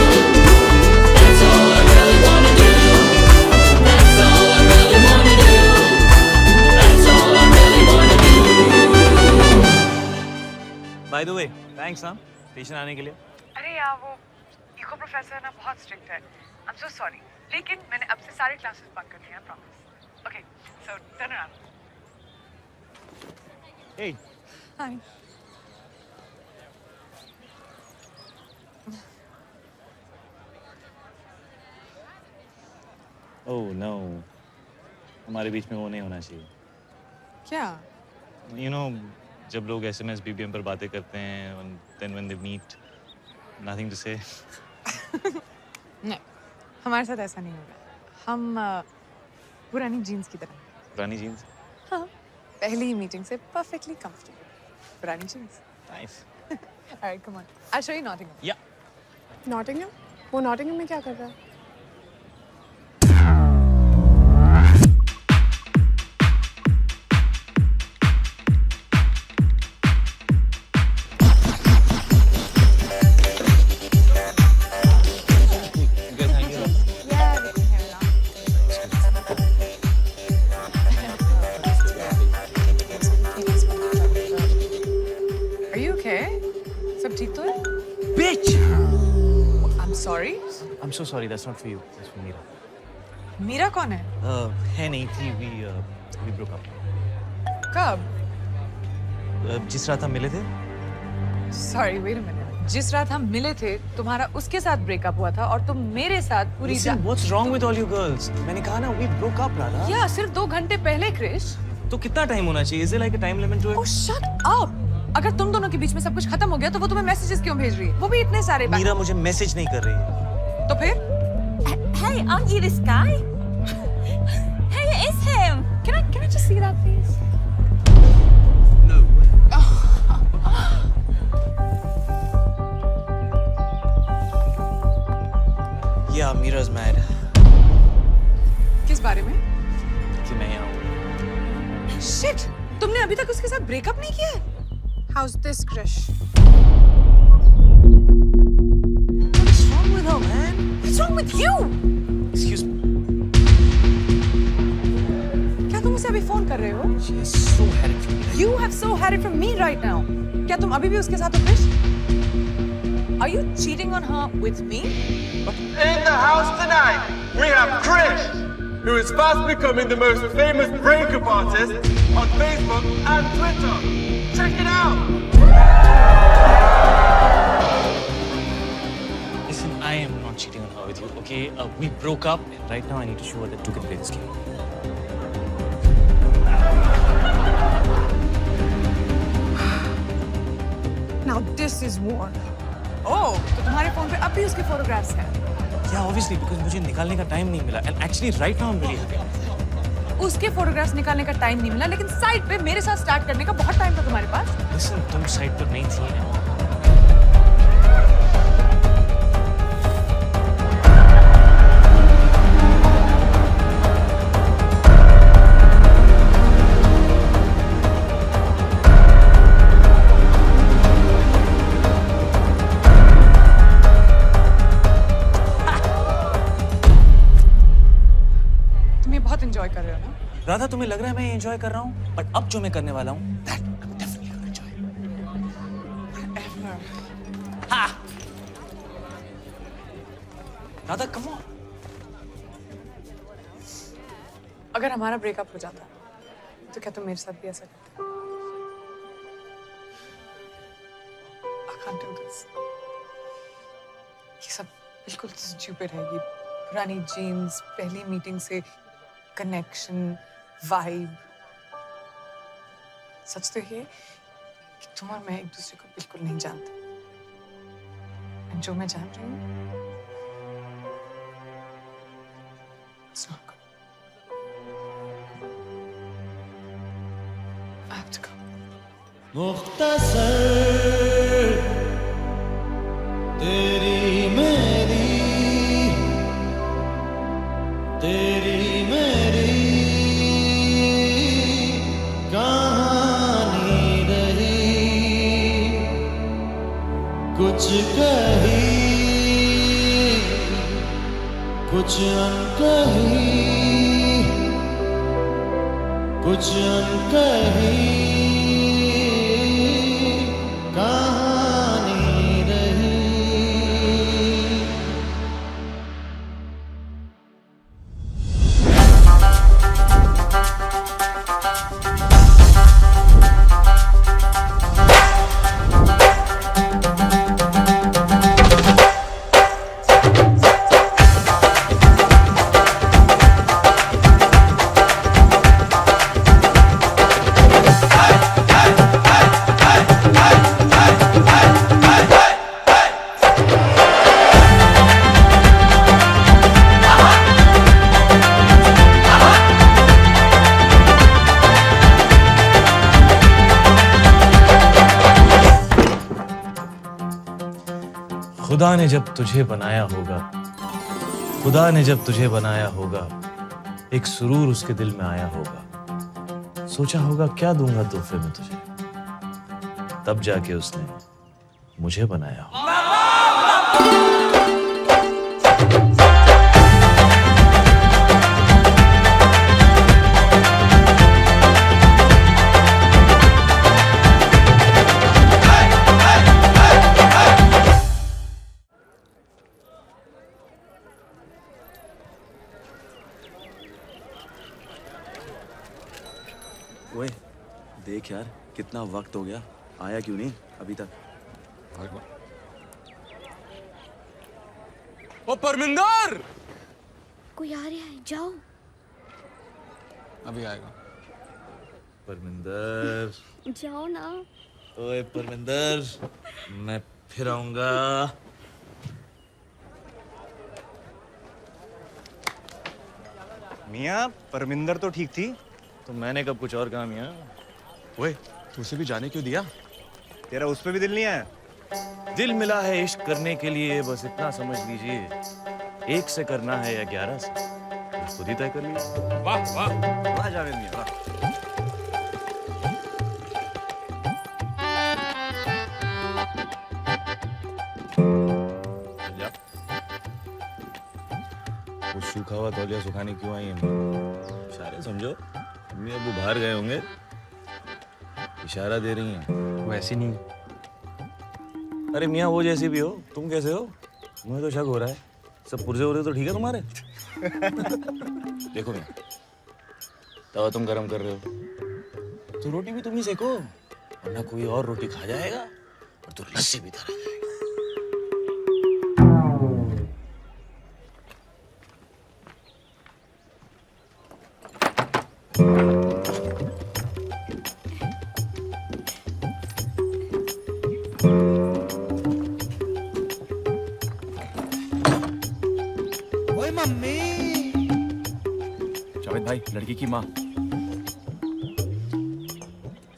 That's all I really wanna do. That's all I really wanna do. That's all I really wanna do. By the way, thanks हाँ स्टेशन आने के लिए. अरे यार वो इको प्रोफेसर ना बहुत स्ट्रिक्ट है. I'm so sorry. लेकिन मैंने अब से सारे क्लासेस बंक कर दिए हैं, promise. Okay, so turn around. Hey. Hi. Oh no. हमारे बीच में वो नहीं होना चाहिए. क्या? You know, जब लोग SMS BBM पर बातें करते हैं and then when they meet, nothing to say. नहीं, हमारे साथ ऐसा नहीं होगा। हम पुरानी जीन्स की तरह। पुरानी जीन्स। हाँ, पहली मीटिंग से परफेक्टली कंफर्टेबल पुरानी jeans. Nice. Alright, come on. I'll show you Nottingham. या नॉटिंघम? वो नॉटिंघम में क्या कर रहा है? Yeah, we can hear it now. Are you okay? सब ठीक तो है? bitch. I'm sorry. I'm so sorry. That's not for you. That's for Meera. Meera कौन है? है नहीं थी. We broke up. कब? जिस रात हम मिले थे. Sorry, wait a minute. जिस रात हम मिले थे, तुम्हारा उसके साथ ब्रेकअप हुआ था और तुम मेरे साथ पूरी Listen, what's wrong with all you girls? मैंने कहा ना, we broke up, राधा. या सिर्फ 2 घंटे पहले, क्रिश। तो कितना टाइम होना चाहिए? Is there like a time limit to it? Oh, shut up! अगर तुम दोनों के बीच में सब कुछ खत्म हो गया तो वो तुम्हें मैसेजेस क्यों भेज रही है? वो भी इतने सारे मीरा मुझे मैसेज नहीं कर रही है। तो फिर? Hey, aren't you this guy? Hey, it is him. Can I just see that, please? Yeah, Mira's mad. किस बारे में? कि मैं यहाँ हूँ. Shit! तुमने अभी तक उसके साथ ब्रेकअप नहीं किया है? How's this, Krish? What's wrong with her, man? What's wrong with you? Excuse me. क्या तुम उसे अभी फोन कर रहे हो? She has so had it from me. You have so had it from me right now. क्या तुम अभी भी उसके साथ हो, Krrish? Are you cheating on her with me? In the house tonight, we have Krish, who is fast becoming the most famous breakup artist on Facebook and Twitter. Check it out! Listen, I am not cheating on her with you, okay? We broke up, and right now I need to show her that you can play this game. Now this is war. Oh, तो तुम्हारे फोन पे अब भी उसके फोटोग्राफ्स हैं? Yeah, obviously, because मुझे निकालने का टाइम नहीं मिला. And actually, right now I'm really happy. उसके फोटोग्राफ्स निकालने का टाइम नहीं मिला, लेकिन साइड पे मेरे साथ स्टार्ट करने का बहुत टाइम था तुम्हारे पास। Listen, तुम साइड पर नहीं थी. एंजॉय कर रहे हो ना? राधा, तुम्हें लग रहा है मैं एंजॉय कर रहा हूँ, बट अब जो मैं करने वाला हूँ, that I'm definitely gonna enjoy. Radha, come on. अगर हमारा ब्रेकअप हो जाता तो क्या तुम मेरे साथ भी ऐसा करते? I can't do this. ये सब बिल्कुल स्टूपिड है। ये पुरानी जीन्स, पहली मीटिंग से कनेक्शन, वाइब। सच तो ये कि तुम और मैं एक दूसरे को बिल्कुल नहीं जानते। और जो मैं जान रही हूँ, it's not good. I have to go. मुख्तसर तेरी मेरी कहानी रही, कुछ कही कुछ अनकही, कुछ अनकही कहानी रही। Hey! खुदा ने जब तुझे बनाया होगा, खुदा ने जब तुझे बनाया होगा, एक सुरूर उसके दिल में आया होगा। सोचा होगा क्या दूंगा तोहफे में तुझे, तब जाके उसने मुझे बनाया होगा। ओए देख यार, कितना वक्त हो गया, आया क्यों नहीं अभी तक? ओ परमिंदर! कोई आ रहा है, जाओ। अभी आएगा। परमिंदर, जाओ ना। ओए परमिंदर, मैं फिर आऊंगा। मियाँ, परमिंदर तो ठीक थी। तो मैंने कब कुछ और कहा मियाँ? ओए, तुझे भी जाने क्यों दिया? तेरा उस पे भी दिल नहीं आया? दिल मिला है इश्क करने के लिए, बस इतना समझ लीजिए। 1 से करना है या 11 से, तो खुद ही तय कर लीजिए। वाह वाह वाह जावेद मियाँ, वाह। वो सूखा हुआ तौलिया सुखाने क्यों आई है? इशारे समझो, अम्मी अबू बाहर गए होंगे, इशारा दे रही हैं। वैसी नहीं। अरे मियाँ वो जैसी भी हो, तुम कैसे हो? मुझे तो शक हो रहा है, सब पुर्जे हो रहे तो ठीक है तुम्हारे? देखो मियाँ, तवा तुम गरम कर रहे हो तो रोटी भी तुम ही सेको, वरना कोई और रोटी खा जाएगा और तू लस्सी भी तरह जाएगा। ओए मम्मी। जावेद भाई, लड़की की माँ।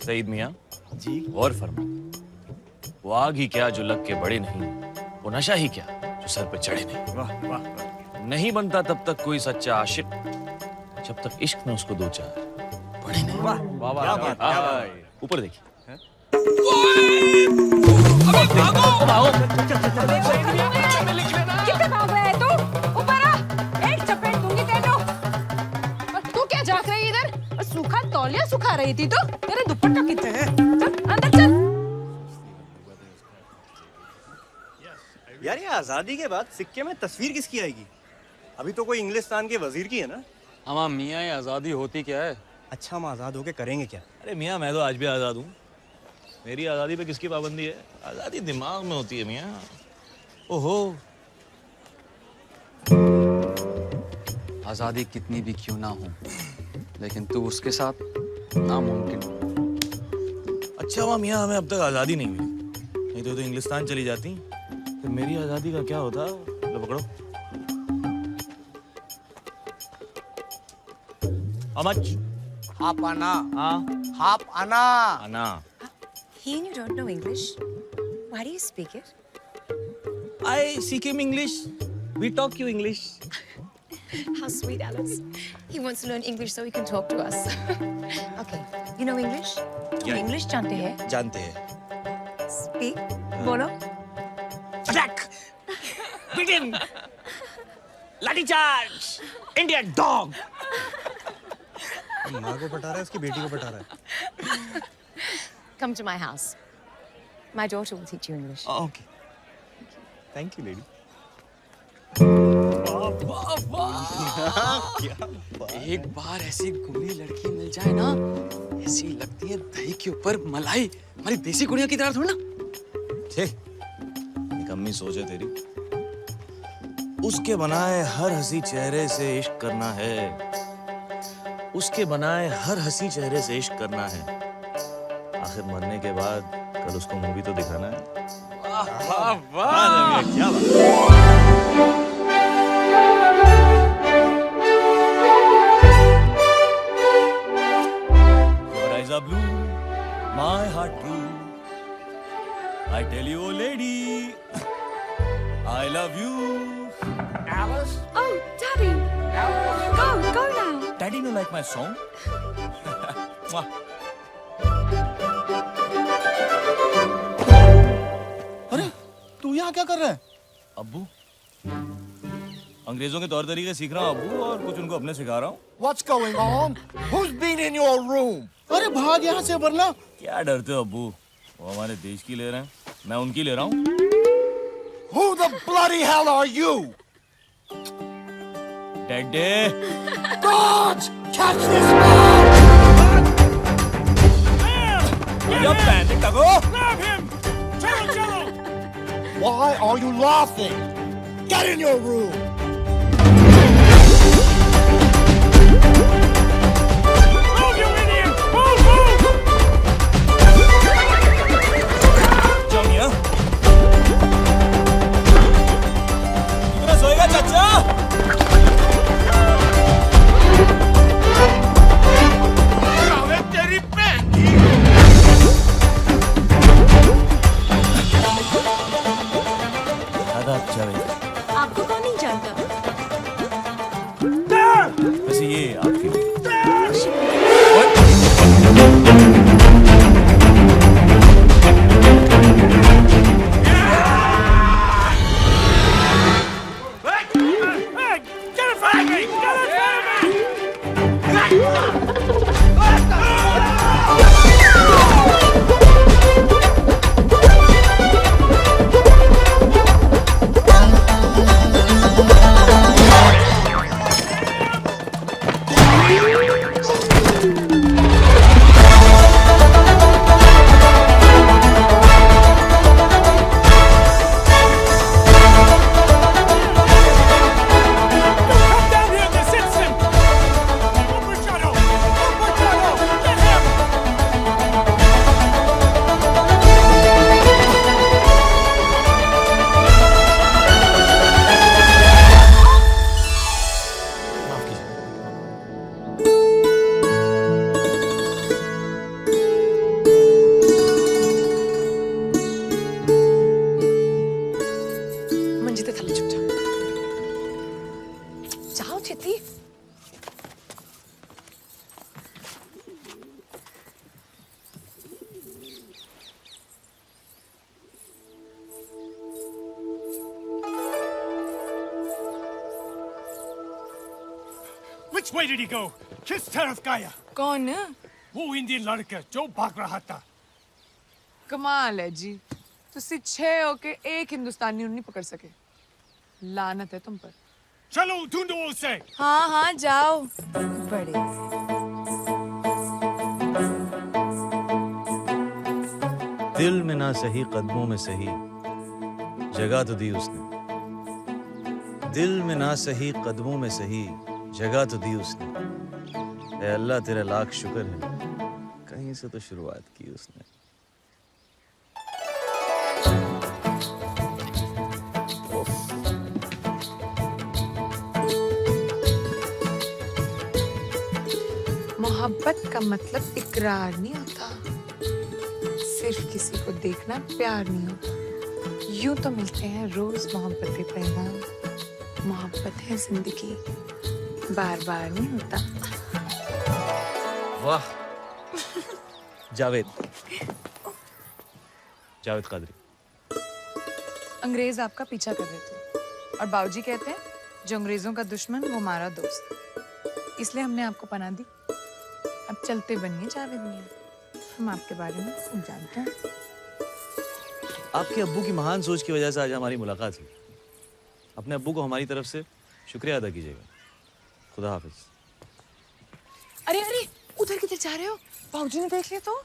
सईद मियाँ जी। और फरमा, वो आग ही क्या जो लग के बड़े नहीं, वो नशा ही क्या जो सर पे चढ़े नहीं। वाह वाह वाह। नहीं बनता तब तक कोई सच्चा आशिक, जब तक इश्क में उसको 2-4 बड़े नहीं। वाह वाह वाह, क्या बात, क्या बात। ऊपर देखिए। कितने भाग रहा है तू? ऊपर आ, एक चपेट दूंगी तेरे। और तू क्या झांक रही है इधर? और सूखा तौलिया सुखा रही थी तो? तेरे दुपट्टा कितने हैं? चल अंदर चल। यार ये आजादी के बाद सिक्के में तस्वीर किसकी आएगी? अभी तो कोई इंग्लिस्तान के वजीर की है ना? हमारा मियाँ, ये आज़ादी होती क्या है? अच्छा, हम आजाद होके करेंगे क्या? अरे मियाँ, मैं तो आज भी आजाद हूँ। मेरी आजादी पे किसकी पाबंदी है? आजादी दिमाग में होती है मियाँ। ओहो, आज़ादी कितनी भी क्यों ना हो, लेकिन तू उसके साथ नामुमकिन। अच्छा हुआ मियाँ हमें अब तक आजादी नहीं मिली, नहीं तो इंग्लिस्तान चली जाती, फिर मेरी आजादी का क्या होता? लो पकड़ो। How much? हाफ आना। हाँ, हाफ आना। आना। He and you don't know English? Why do you speak it? I speak him English. We talk you English. How sweet, Alex. He wants to learn English so he can talk to us. Okay, you know English? तुम English जानते हैं? जानते हैं। Speak. बोलो. Attack! Begin! Lathi charge! Indian dog! माँ को पटा रहा है, उसकी बेटी को पटा रहा है। Come to my house. My daughter will teach you English. Okay. Thank you, lady. एक बार ऐसी गुणी लड़की मिल जाए ना, ऐसी लगती है दही के ऊपर मलाई। हमारी देसी गुड़िया की तरह थोड़ी ना। निकम्मी सोच है तेरी। उसके बनाए हर हंसी चेहरे से इश्क करना है, उसके बनाए हर हंसी चेहरे से इश्क करना है। आखिर मरने के बाद कल उसको मूवी तो दिखाना है। वाह वाह, क्या बात। Your eyes are blue, my heart true. I tell you, oh lady. I love you. Alice? Oh, Daddy. Go now. Daddy, you like my song? Mwah. अरे तू यहाँ क्या कर रहा है? अब्बू, अंग्रेजों के तौर तरीके सीख रहा हूँ अब्बू, और कुछ उनको अपने सिखा रहा हूँ। What's going on? Who's been in your room? अरे भाग यहाँ से वरना। क्या डरते हो अब्बू? वो हमारे देश की ले रहे हैं, मैं उनकी ले रहा हूँ। Who the bloody hell are you? Daddy. Guards! Catch this man! You're panic, Tago. Grab him! Cello! Why are you laughing? Get in your room! Move, you idiot! Move! Junior. कितना सोएगा चाचा? तेरी बहन की! आदाब जावेद। आपको कौन नहीं जानता? वैसे ये आपकी मंजित थाली चुप जाओ। जाओ चित्ती। Which way did he go? किस तरफ गया? कौन? वो इंडियन लड़का जो भाग रहा था। कमाल है जी, तुसी 6 होके एक हिंदुस्तानी नहीं पकड़ सके। लानत है तुम पर। चलो ढूंढो उसे। हाँ हाँ जाओ। बड़े दिल में ना सही कदमों में सही जगह तो दी उसने। दिल में ना सही कदमों में सही जगह तो दी उसने। ऐ अल्लाह तेरा लाख शुक्र है, कहीं से तो शुरुआत की उसने। मोहब्बत का मतलब इकरार नहीं होता, सिर्फ किसी को देखना प्यार नहीं होता। यूं तो मिलते हैं रोज मोहब्बत के पैगाम। मोहब्बत है जिंदगी, बार बार नहीं होता। वाह जावेद, जावेद कादरी। अंग्रेज आपका पीछा कर रहे थे और बाबूजी कहते हैं जो अंग्रेजों का दुश्मन वो हमारा दोस्त, इसलिए हमने आपको पनाह दी। अब चलते बनिए जावेद मियां, हम आपके बारे में सब जानते हैं। आपके अब्बू की महान सोच की वजह से आज हमारी मुलाकात हुई। अपने अब्बू को हमारी तरफ से शुक्रिया अदा कीजिएगा। खुदा हाफिज। अरे अरे उधर किधर जा रहे हो? बाबूजी ने देख लिया तो?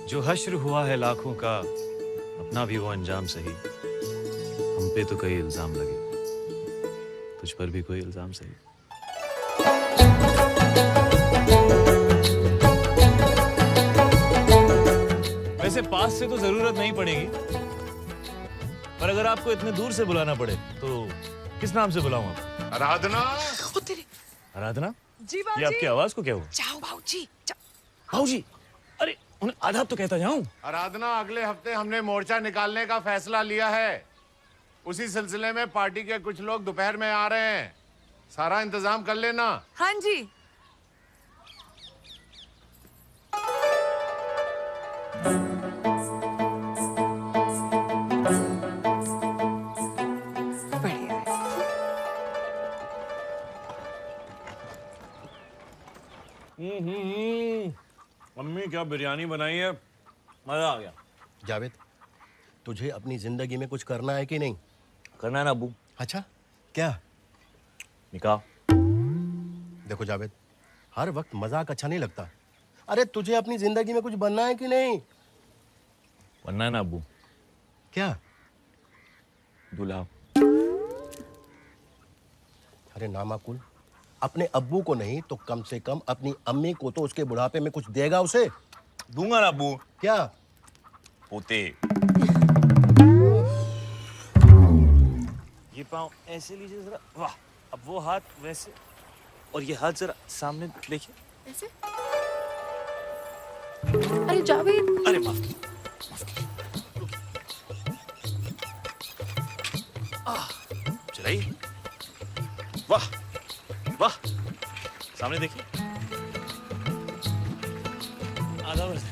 जो हश्र हुआ है लाखों का, अपना भी वो अंजाम सही। हम पे तो कई इल्जाम लगे, तुझ पर भी कोई इल्जाम सही। वैसे पास से तो जरूरत नहीं पड़ेगी, पर अगर आपको इतने दूर से बुलाना पड़े तो किस नाम से बुलाऊं आपको? आराधना। आराधना? जी ये आपकी आवाज को क्या हुआ? जाओ बाबूजी। बाबूजी, अरे उन्हें आदाब तो कहता जाऊं। आराधना, अगले हफ्ते हमने मोर्चा निकालने का फैसला लिया है। उसी सिलसिले में पार्टी के कुछ लोग दोपहर में आ रहे हैं। सारा इंतजाम कर लेना। हाँ जी। बढ़िया है। मम्मी क्या बिरयानी बनाई है, मजा आ गया। जावेद, तुझे अपनी जिंदगी में कुछ करना है कि नहीं? करना है ना अब्बू। अच्छा, क्या? निकाह। देखो जावेद, हर वक्त मजाक अच्छा नहीं लगता। अरे तुझे अपनी जिंदगी में कुछ बनना है कि नहीं? बनना है ना अब्बू। क्या? दूल्हा। अरे नामाकुल, अपने अब्बू को नहीं तो कम से कम अपनी अम्मी को तो उसके बुढ़ापे में कुछ देगा उसे। दूंगा ना अब्बू। क्या? पोते। ये पाँव ऐसे लीजिए जरा, वाह। अब वो हाथ वैसे, और ये हाथ जरा सामने देखिए ऐसे। अरे जावेद, अरे माफ कीजिए। चलाइए, वाह वाह, सामने देखिए। आधा वर्ष।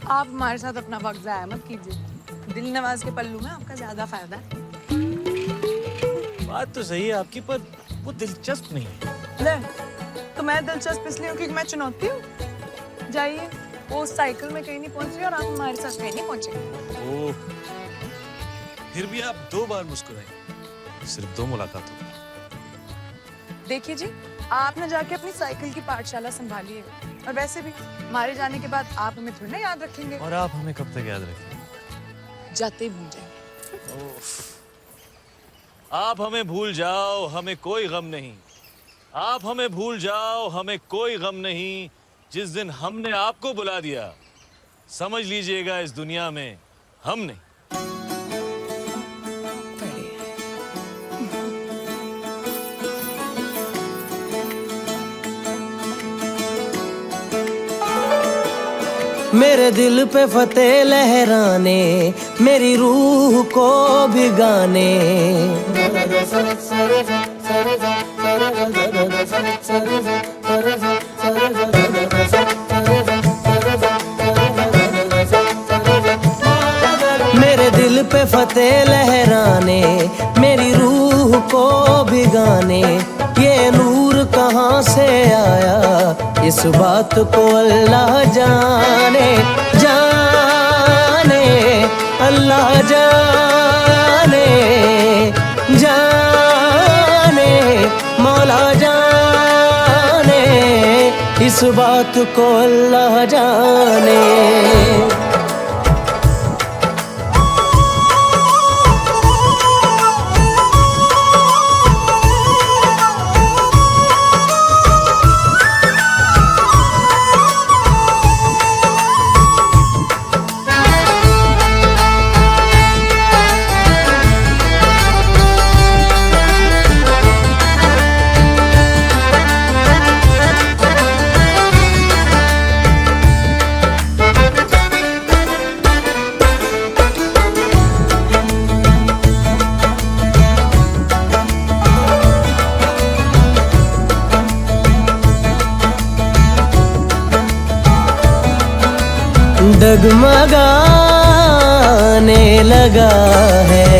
आप हमारे साथ अपना वक्त जाया मत कीजिए। दिल नवाज के पल्लू में आपका ज्यादा फायदा है। बात तो सही है आपकी, पर वो दिलचस्प नहीं है। ले, तो मैं दिलचस्प इसलिए हूँ क्योंकि मैं चुनौती हूँ। जाइए, वो साइकिल में कहीं नहीं पहुंच रही और आप हमारे साथ कहीं नहीं पहुंचे। ओह, फिर भी आप 2 बार मुस्कुराए, सिर्फ 2 मुलाकातों। देखिए जी, आपने जाके अपनी साइकिल की पाठशाला संभाली है, और वैसे भी हमारे जाने के बाद आप हमें थोड़ी ना याद रखेंगे। और आप हमें कब तक याद रखेंगे? जाते ही भूल जाएंगे। आप हमें भूल जाओ, हमें कोई गम नहीं। आप हमें भूल जाओ, हमें कोई गम नहीं। जिस दिन हमने आपको बुला दिया, समझ लीजिएगा इस दुनिया में हम नहीं। मेरे दिल पे फतेह लहराने, मेरी रूह को भिगाने। मेरे दिल पे फतेह लहराने, मेरी रूह को भिगाने। ये नूर कहाँ से आया, इस बात को अल्लाह जाने। जाने अल्लाह जाने, जाने मौला जाने, इस बात को अल्लाह जाने। डगमगाने लगा है,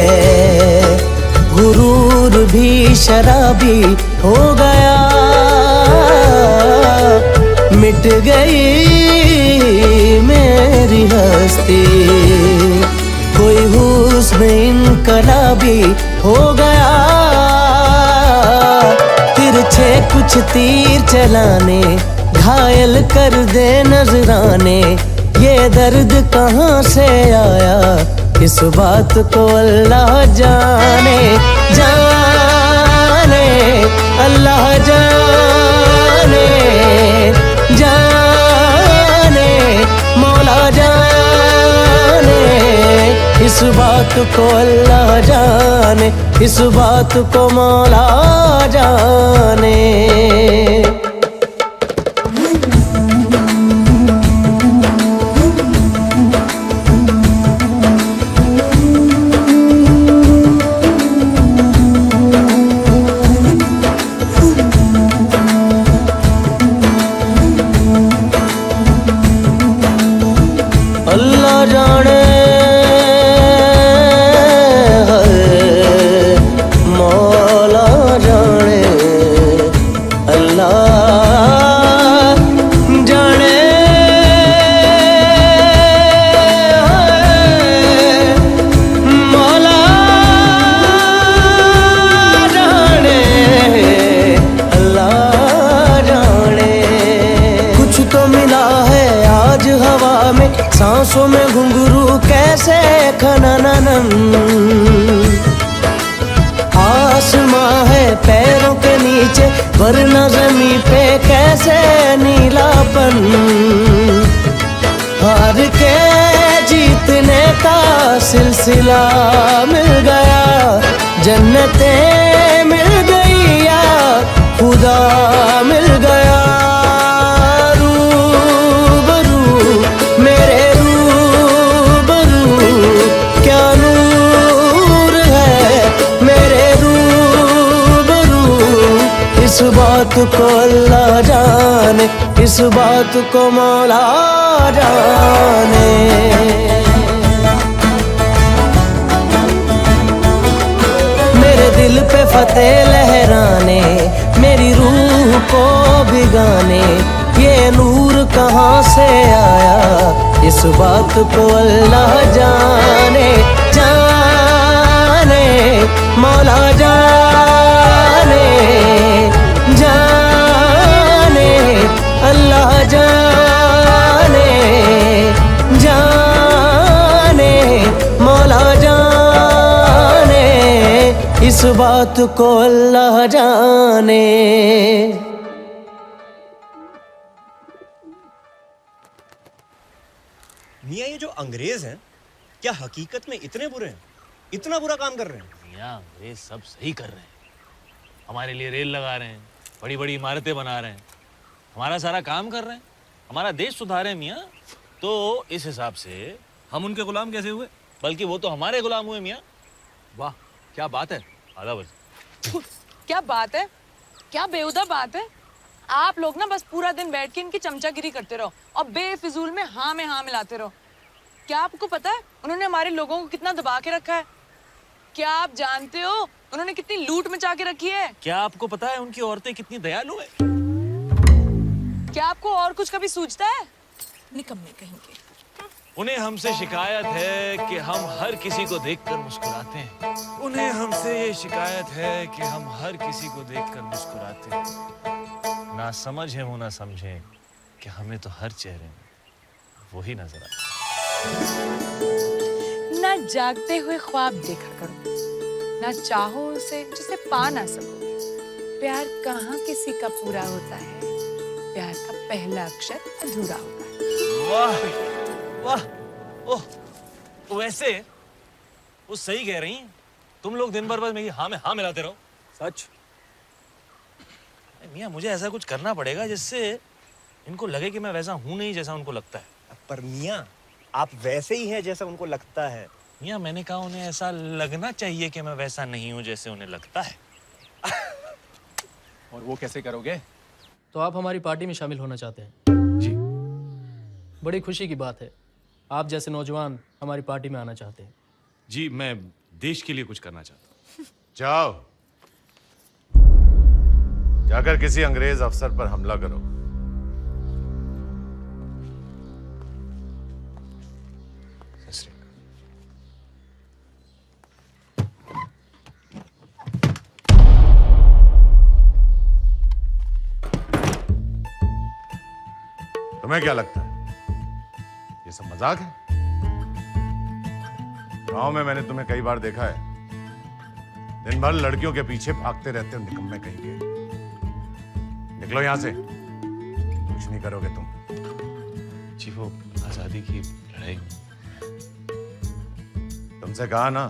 गुरूर भी शराबी हो गया। मिट गई मेरी हस्ती, कोई हुस्न इनकलाबी हो गया। तिरछे कुछ तीर चलाने, घायल कर दे नजराने। ये दर्द कहाँ से आया, इस बात को अल्लाह जाने। जाने अल्लाह जाने, जाने मौला जाने, इस बात को अल्लाह जाने, इस बात को मौला जाने। वरना जमी पे कैसे नीलापन, हार के जीतने का सिलसिला मिल गया, जन्नतें मिल गई या खुदा मिल गया। रूबरू मेरे रूबरू क्या नूर है मेरे रूबरू, इस बात को अल्लाह जाने, इस बात को मौला जाने। मेरे दिल पे फतेह लहराने, मेरी रूह को भिगाने, ये नूर कहाँ से आया, इस बात को अल्लाह जाने, जाने मौला जाने, जाने अल्लाह जाने, जाने मौला जाने, इस बात को अल्लाह जाने। मियाँ ये जो अंग्रेज हैं क्या हकीकत में इतने बुरे हैं, इतना बुरा काम कर रहे हैं? मियाँ अंग्रेज सब सही कर रहे हैं, हमारे लिए रेल लगा रहे हैं, बड़ी बड़ी इमारतें बना रहे हैं, हमारा सारा काम कर रहे हैं, हमारा देश सुधार रहे हैं मियाँ। तो इस हिसाब से हम उनके गुलाम कैसे हुए? बल्कि वो तो हमारे गुलाम हुए मियाँ। वाह क्या बात है। आधा बस। क्या बात है, क्या बेहुदा बात है। आप लोग ना बस पूरा दिन बैठ के इनकी चमचागिरी करते रहो और बेफिजूल में हाँ मिलाते रहो। क्या आपको पता है उन्होंने हमारे लोगों को कितना दबा के रखा है? क्या आप जानते हो उन्होंने कितनी लूट मचा के रखी है? क्या आपको पता है उनकी औरतें कितनी दयालु है? क्या आपको और कुछ कभी सूझता है? निकम्मे कहेंगे। उन्हें हमसे शिकायत है कि हम हर किसी को देखकर मुस्कुराते हैं। उन्हें हमसे ये शिकायत है कि हम हर किसी को देखकर मुस्कुराते हैं। ना समझ है वो ना समझे कि हमें तो हर चेहरे में वही नजर आता है। ना जागते हुए ख्वाब देखा करो, ना चाहो उसे जिसे पा ना सको। प्यार कहाँ किसी का पूरा होता है, प्यार का पहला अक्षर अधूरा होता है। वाह वाह, ओह वैसे वो सही कह रही हैं। तुम लोग दिन भर बस मेरी हाँ में हाँ मिलाते रहो। सच मियाँ मुझे ऐसा कुछ करना पड़ेगा जिससे इनको लगे कि मैं वैसा हूं नहीं जैसा उनको लगता है। पर मियाँ आप वैसे ही हैं जैसा उनको लगता है। मियाँ मैंने कहा उन्हें ऐसा लगना चाहिए कि मैं वैसा नहीं हूं जैसे उन्हें लगता है। और वो कैसे करोगे? तो आप हमारी पार्टी में शामिल होना चाहते हैं? जी। बड़ी खुशी की बात है, आप जैसे नौजवान हमारी पार्टी में आना चाहते हैं। जी मैं देश के लिए कुछ करना चाहता हूँ। जाओ जाकर किसी अंग्रेज अफसर पर हमला करो। तुम्हें क्या लगता है ये सब मजाक है? गांव में मैंने तुम्हें कई बार देखा है, दिन भर लड़कियों के पीछे भागते रहते हो निकम्मे कहीं के। निकलो यहां से, कुछ नहीं करोगे तुम। जी वो आजादी की लड़ाई में तुमसे कहा ना,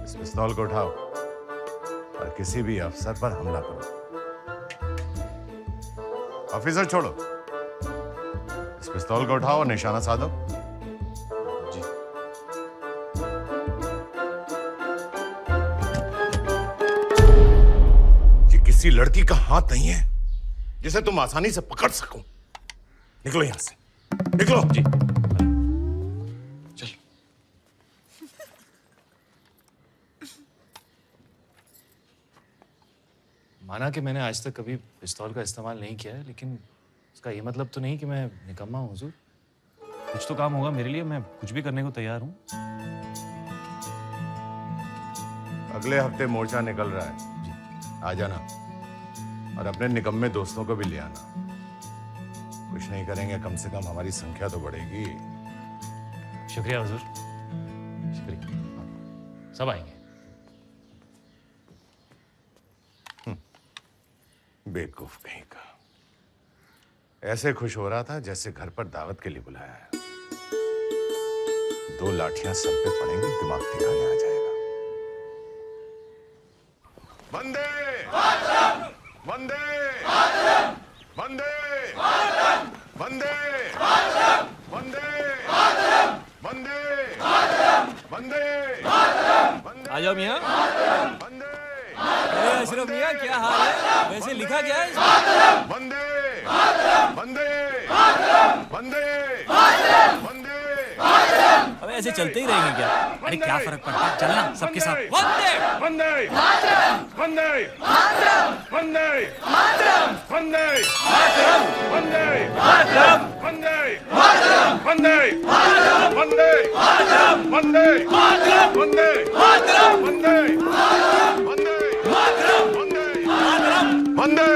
इस पिस्तौल को उठाओ और किसी भी अफसर पर हमला करो। ऑफिसर छोड़ो, इस पिस्तौल को उठाओ और निशाना साधो। जी। ये किसी लड़की का हाथ नहीं है जिसे तुम आसानी से पकड़ सको। निकलो यहां से, निकलो। जी चल। माना कि मैंने आज तक कभी पिस्तौल का इस्तेमाल नहीं किया है, लेकिन इसका ये मतलब तो नहीं कि मैं निकम्मा हूँ हुजूर। कुछ तो काम होगा मेरे लिए, मैं कुछ भी करने को तैयार हूँ। अगले हफ्ते मोर्चा निकल रहा है जी, आ जाना और अपने निकम्मे दोस्तों को भी ले आना। कुछ नहीं करेंगे, कम से कम हमारी संख्या तो बढ़ेगी। शुक्रिया हुजूर, शुक्रिया। सब आएंगे। बेवकूफ कहीं का। ऐसे खुश हो रहा था जैसे घर पर दावत के लिए बुलाया है। 2 लाठियां सर पे पड़ेंगी, दिमाग ठिकाने आ जाएगा। वंदे वंदे वंदे वंदे वंदे वंदे वंदे आ जाओ मियाँ। अरे अशरफ मियाँ, क्या हाल है? वैसे लिखा क्या है इसमें? वंदे वंदे वंदे वंदे। अबे ऐसे चलते ही रहेंगे क्या? अरे क्या फर्क पड़ता है, चलना सबके साथ। वंदे वंदे वंदे वंदे वंदे वंदे वंदे वंदे वंदे वंदे वंदे वंदे।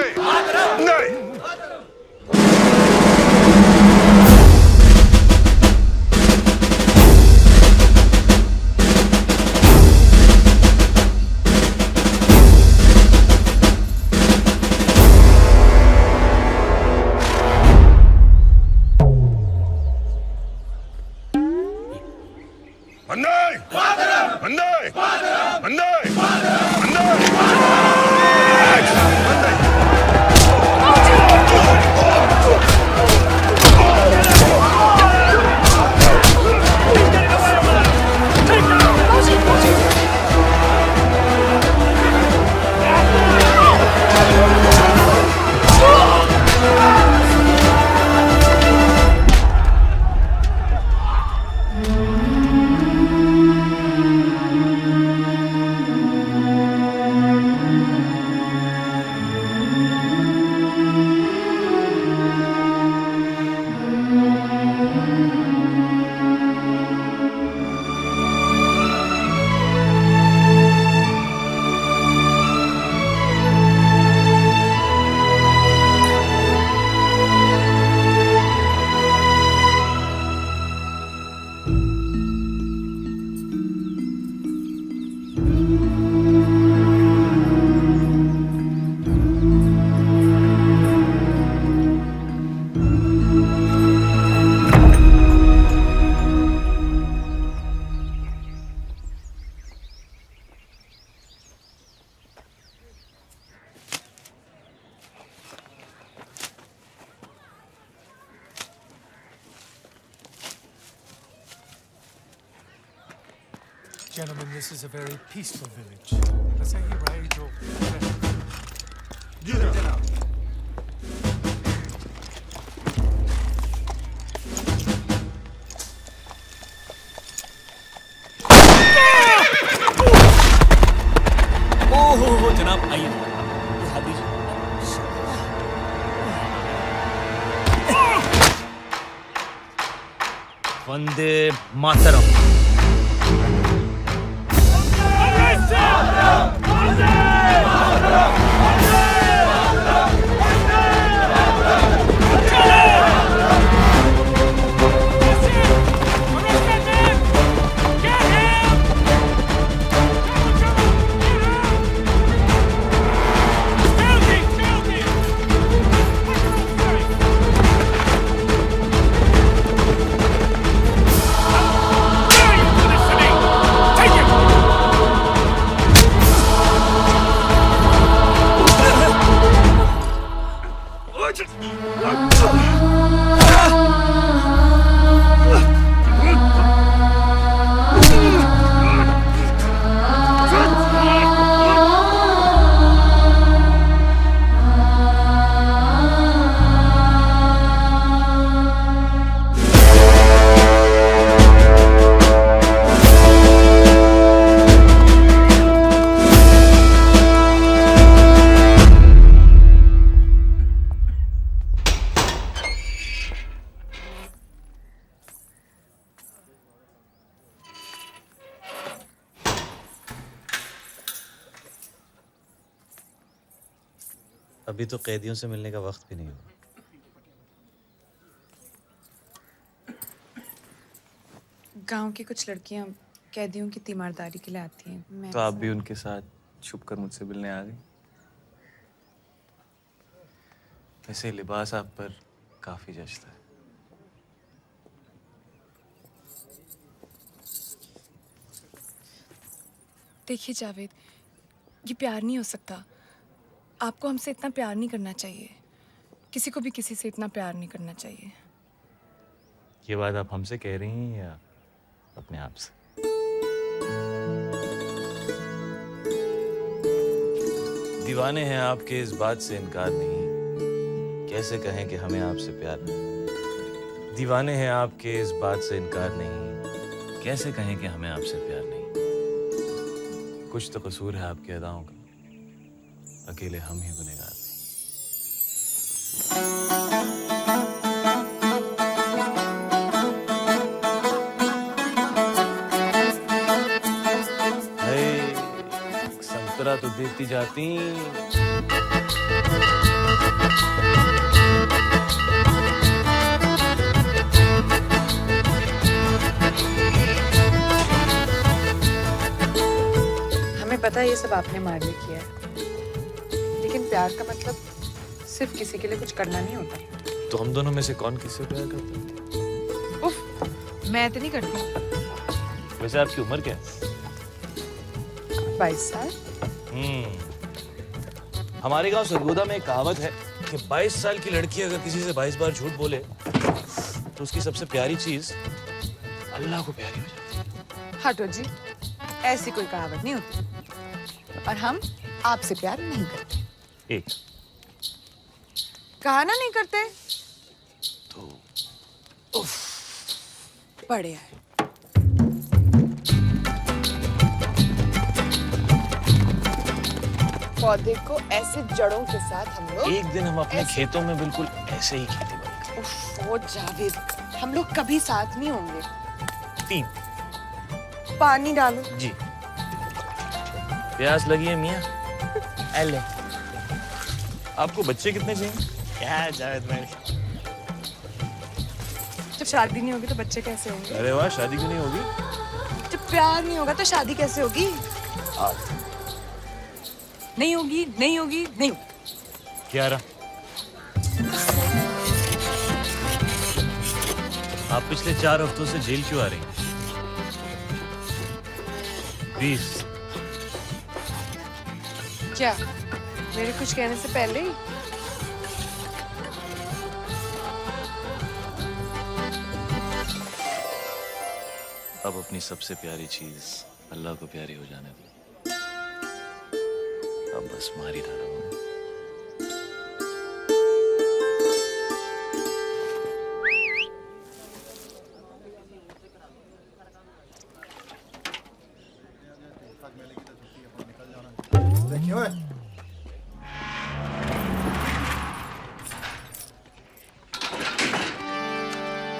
Gentlemen, this is a very peaceful village. Let's say you right, Joe. ओहो जनाब, आइए। वंदे मातरम। अभी तो कैदियों से मिलने का वक्त भी नहीं हुआ। गांव की कुछ लड़कियां कैदियों की तीमारदारी के लिए आती हैं। तो आप भी उनके साथ छुपकर मुझसे मिलने आ गई? वैसे लिबास आप पर काफी जचता है। देखिए जावेद, ये प्यार नहीं हो सकता। आपको हमसे इतना प्यार नहीं करना चाहिए। किसी को भी किसी से इतना प्यार नहीं करना चाहिए। ये बात आप हमसे कह रही हैं या अपने आप से? दीवाने हैं आपके, इस बात से इनकार नहीं। कैसे कहें कि हमें आपसे प्यार नहीं। दीवाने हैं आपके, इस बात से इनकार नहीं। कैसे कहें कि हमें आपसे प्यार नहीं। कुछ तो कसूर है आपकी अदाओं का, अकेले हम ही गुनहगार नहीं। संतरा तो देती जाती। हमें पता है ये सब आपने हमारे लिए किया है, लेकिन प्यार का मतलब सिर्फ किसी के लिए कुछ करना नहीं होता। तो हम दोनों में से कौन किससे प्यार करता है? उफ, मैं तो नहीं करती। वैसे आपकी उम्र क्या है? 22 साल। हमारे गांव सरगोदा में एक कहावत है कि 22 साल की लड़की अगर किसी से 22 बार झूठ बोले तो उसकी सबसे प्यारी चीज अल्लाह को प्यारी हो जाती है। हटो जी, ऐसी कोई कहावत नहीं होती। और हम आपसे प्यार नहीं करते। एक कहा ना नहीं करते तो बढ़िया है। पौधे को ऐसे जड़ों के साथ हम लोग एक दिन हम अपने खेतों में बिल्कुल ऐसे ही खेती करेंगे। उफ, वो जावेद, हम लोग कभी साथ नहीं होंगे। 3 पानी डालो जी। प्यास लगी है मियाँ? एले। आपको बच्चे कितने चाहिए? क्या जावेद भाई, जब शादी नहीं होगी तो बच्चे कैसे होंगे? अरे वाह, शादी क्यों नहीं होगी? जब प्यार नहीं होगा तो शादी कैसे होगी? नहीं होगी, नहीं होगी, नहीं होगी। 11। आप पिछले 4 हफ्तों से जेल क्यों आ रही हैं? 20। क्या मेरे कुछ कहने से पहले ही? अब अपनी सबसे प्यारी चीज अल्लाह को प्यारी हो जाने दो। अब बस मारी डालो। देखिए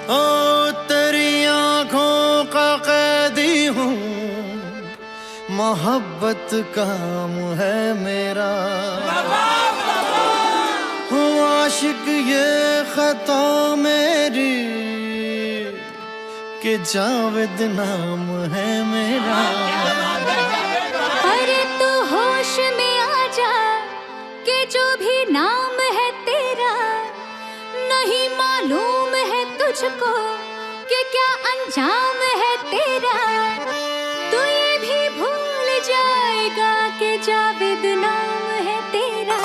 ओ तेरी आंखों का कैदी हूँ, मोहब्बत काम है मेरा। हूँ आशिक ये खता मेरी कि जावेद नाम है मेरा। अरे तू होश में आ जा कि जो भी नाम है तेरा, नहीं मालूम है तुझको कि क्या अंजाम है तेरा। तू ये भी भूल जाएगा कि जावेद नाम है तेरा।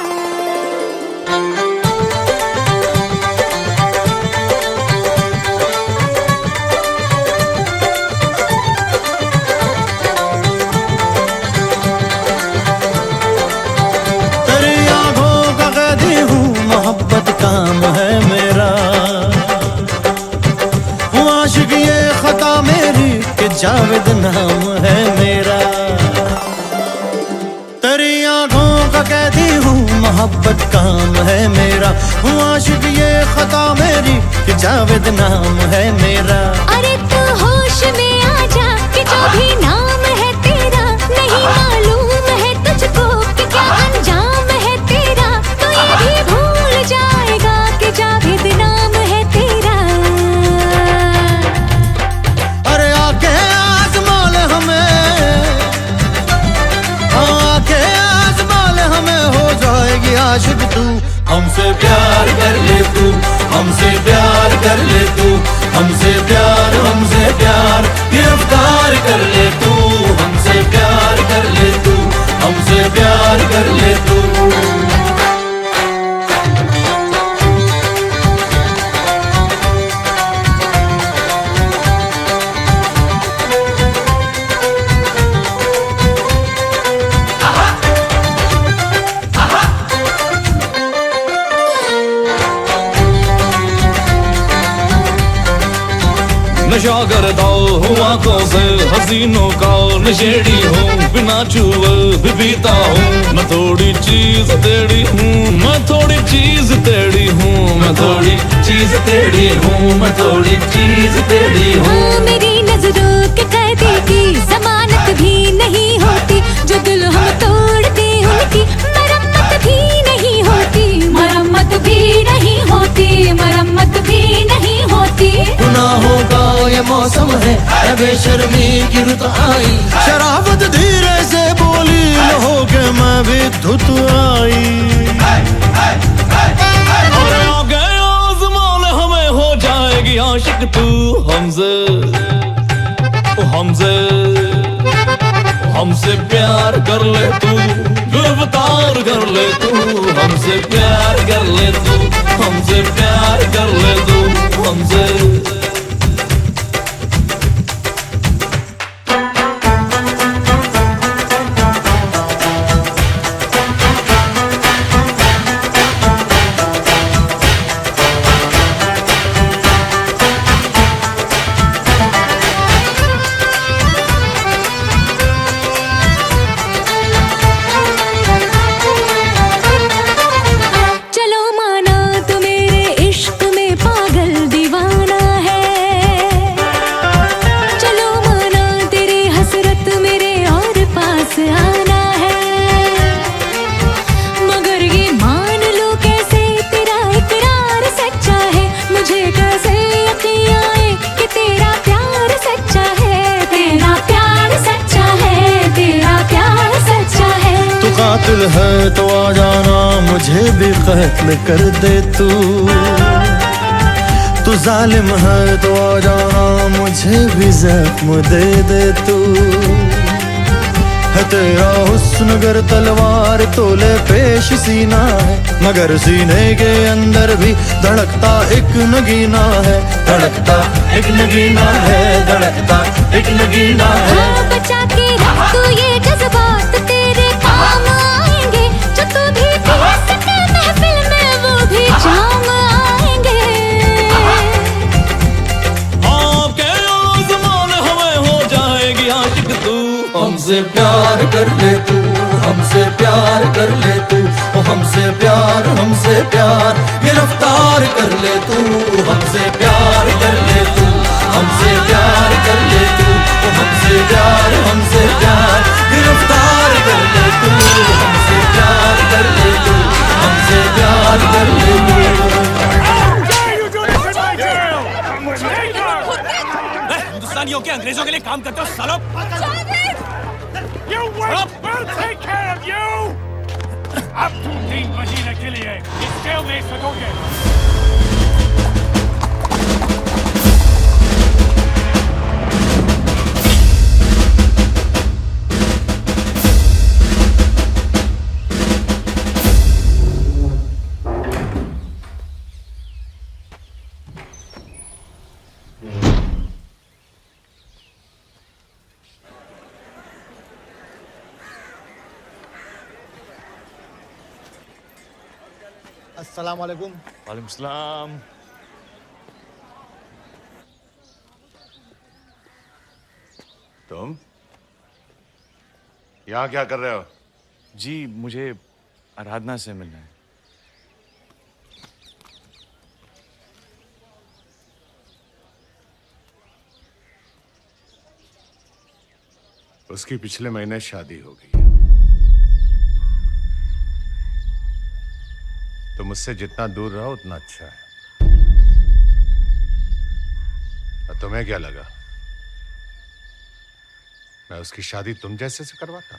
तेरी आंखों का कैदी हूँ, मोहब्बत काम है मेरा। हूँ आशिक ये खता मेरी कि जावेद नाम है मेरा। तेरी आंखों का कैदी हूँ, मोहब्बत काम है मेरा। हूँ आशिक ये खता मेरी कि जावेद नाम है मेरा। अरे तू होश में आ जा कि जो भी नाम है तेरा, नहीं मालूम है तुझको कि क्या अंजाम है तेरा। तो ये भी भूल जाएगा कि जावेद नाम है तेरा। अरे आके आज़मा ले हमें, आके आज़मा ले हमें, हो जाएगी आशिक तू हमसे प्यार कर ले तू, हमसे प्यार कर ले तू, हमसे प्यार गिरफ्तार कर ले तू, हमसे प्यार कर ले तू, हमसे प्यार कर ले तू। नशा करता हूँ आंखों से हसीनों का नशेड़ी हूँ, बिना छुए भी पीता हूँ। मैं थोड़ी चीज तेरी हूँ, मैं थोड़ी चीज तेरी हूँ, मैं थोड़ी चीज तेरी हूँ, मैं थोड़ी चीज तेरी हूँ। मेरी नजरों के कैदी की जमानत भी नहीं होती, जो दिल हम तोड़ते उनकी मरम्मत भी नहीं होती, मरम्मत भी नहीं होती, मरम्मत भी नहीं होती। गुनाहों का ये मौसम है, बेशर्मी की रुत आई, शराफत धीरे से बोली, हो के मैं भी धुत आई। और आगे आज़मान हमें हो जाएगी आशिक तू, हमसे हमसे हमसे प्यार कर ले तू, गिरफ्तार कर ले तू, हमसे प्यार कर ले तू, हमसे प्यार कर ले तू, हमसे। कातिल है तो आ जाना, मुझे भी कत्ल कर दे तू। तू जालिम है तो आ जाना, मुझे भी जख्म दे दे तू। है तेरा हुस्न गर तलवार तोले पेश सीना है, मगर सीने के अंदर भी धड़कता एक नगीना है, धड़कता एक नगीना है, धड़कता एक नगीना है। बचा के रख तू ये जज्बात, तेरे काम आएंगे, जो तू भी पी सके महफिल में वो भी जाम आएंगे। आपके आज़मान हमें हो जाएगी आशिक तू, हमसे प्यार कर ले तू, हमसे प्यार कर ले तू, हमसे प्यार गिरफ्तार कर ले तू, हमसे प्यार कर ले तू, हमसे प्यार कर ले तू, हमसे प्यार गिरफ्तार कर ले तू, हमसे प्यार कर ले तू, हमसे प्यार कर ले तू। हिंदुस्तानियों के अंग्रेजों के लिए काम करते हो सालों। You wait, we'll take care of you! अब तुम 3 महीने के लिए इस जेल में सकोगे। अस्सलाम वालेकुम। वालेकुम सलाम। तुम यहाँ क्या कर रहे हो? जी मुझे आराधना से मिलना है। उसकी पिछले महीने शादी हो गई। तो मुझसे जितना दूर रहो उतना अच्छा है। और तुम्हें क्या लगा मैं उसकी शादी तुम जैसे से करवाता?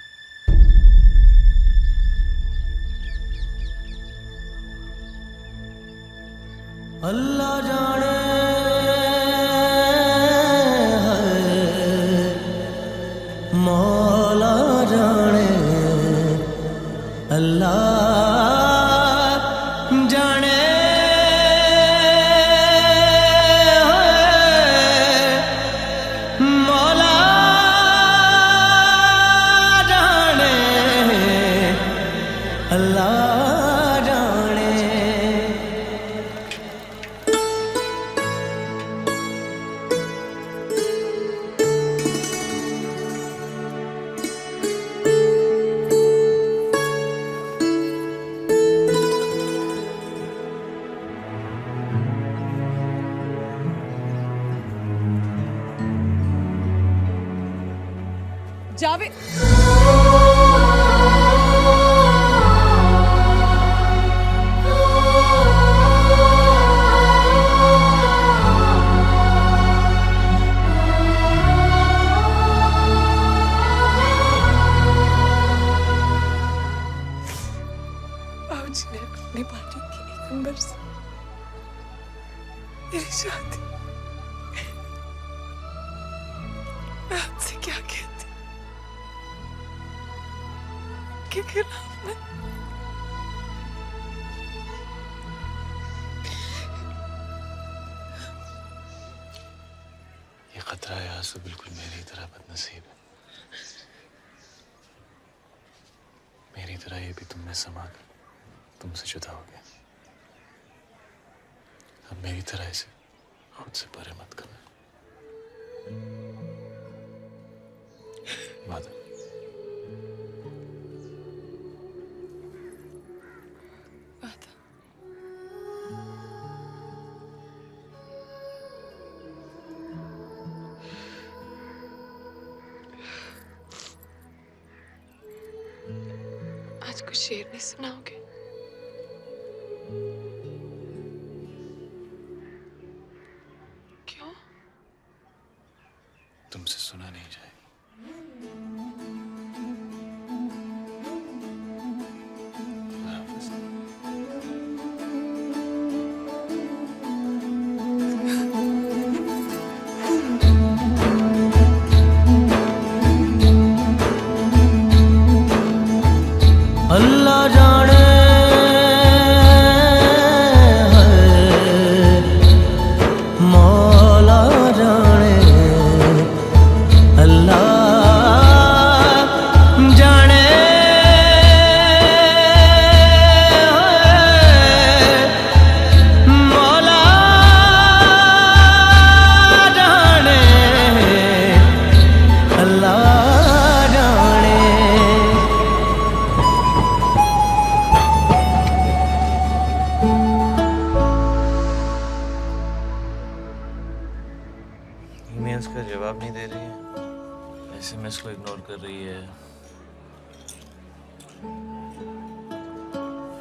अल्लाह जाने मौला जाने अल्लाह जाने मौला जाने अल्लाह जाने जावेद बाबूजी ने अपनी पार्टी के एक नंबर से मेरी शादी मैं आपसे क्या कहती के खिलाफ में ये खतरा है आंसू बिल्कुल मेरी तरह बदनसीब है। मेरी तरह ये भी तुम में समा कर तुमसे जुदा हो गया। अब मेरी तरह इसे खुद से परे मत करना। वादा। आज कुछ शेर नहीं सुनाओगे? क्यों? तुमसे सुना नहीं जाएगा। अल्लाह जाने मौला जाने अल्लाह जाने मौला जाने अल्लाह जाने ईमेल्स का जवाब नहीं दे रही है, एसएमएस को इग्नोर कर रही है,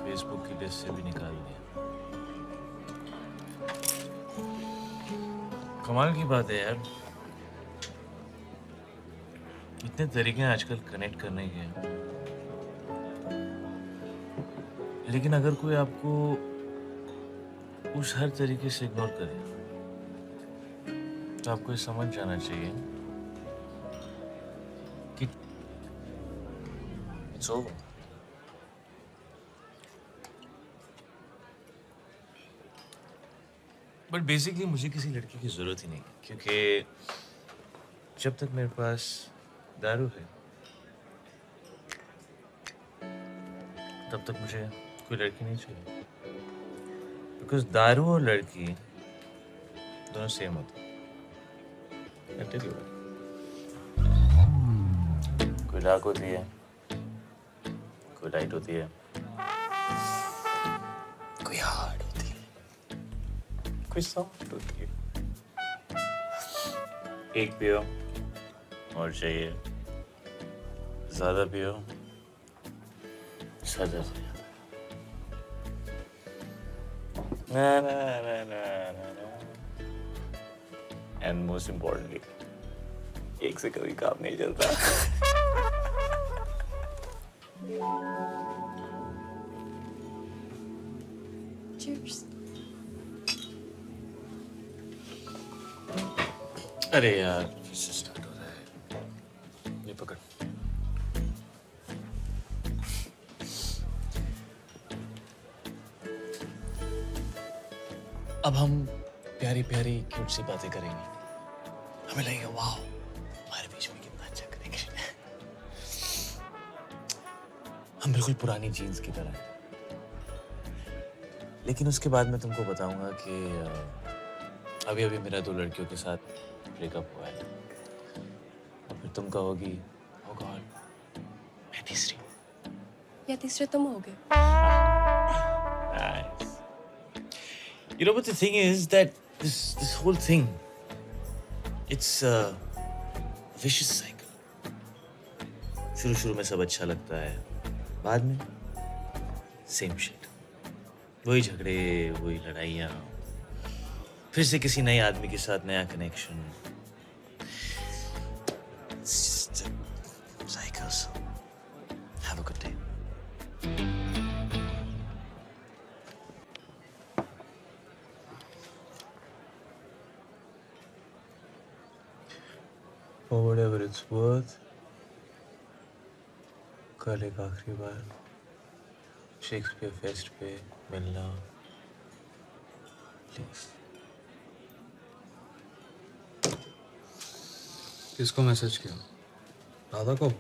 फेसबुक की लिस्ट से भी निकाल दिया। कमाल की बात है यार, इतने तरीके हैं आजकल कनेक्ट करने के, लेकिन अगर कोई आपको उस हर तरीके से इग्नोर करे तो आपको ये समझ जाना चाहिए कि इट्स ओवर। बट बेसिकली मुझे किसी लड़की की जरूरत ही नहीं है, क्योंकि जब तक मेरे पास दारू है तब तक मुझे कोई लड़की नहीं चाहिए, बिकॉज दारू और लड़की दोनों सेम होते हैं। कोई डार्क होती है, कोई लाइट होती है, कोई हार्ड होती है, कोई सॉफ्ट होती है। एक पियो और चाहिए, ज्यादा पियो सजा से ज्यादा। ना ना ना ना ना ना। एंड मोस्ट इम्पोर्टेंटली एक से कभी काम नहीं चलता। Cheers. अरे यार फिर से स्टार्ट हो रहा है। ये पकड़। अब हम प्यारी प्यारी क्यूट सी बातें करेंगे। हमें लगेगा वाह हमारे बीच में कितना अच्छा कनेक्शन है। हम बिल्कुल पुरानी जीन्स की तरह हैं। लेकिन उसके बाद मैं तुमको बताऊंगा कि अभी अभी मेरा 2 लड़कियों के साथ ब्रेकअप हुआ है। और फिर तुम कहोगी ओ गॉड मैं तीसरी हूँ। या तीसरे तुम हो गए। Nice. You know what the thing is that this whole thing, it's a vicious cycle. शुरू में सब अच्छा लगता है, बाद में same shit. वही झगड़े, वही लड़ाइयाँ, फिर से किसी नए आदमी के साथ नया connection. It's just a cycle. So have a good day. For whatever it's worth, कल एक आखिरी बार शेक्सपियर फेस्ट पे मिलना प्लीज. किसको मैसेज किया? राधा को?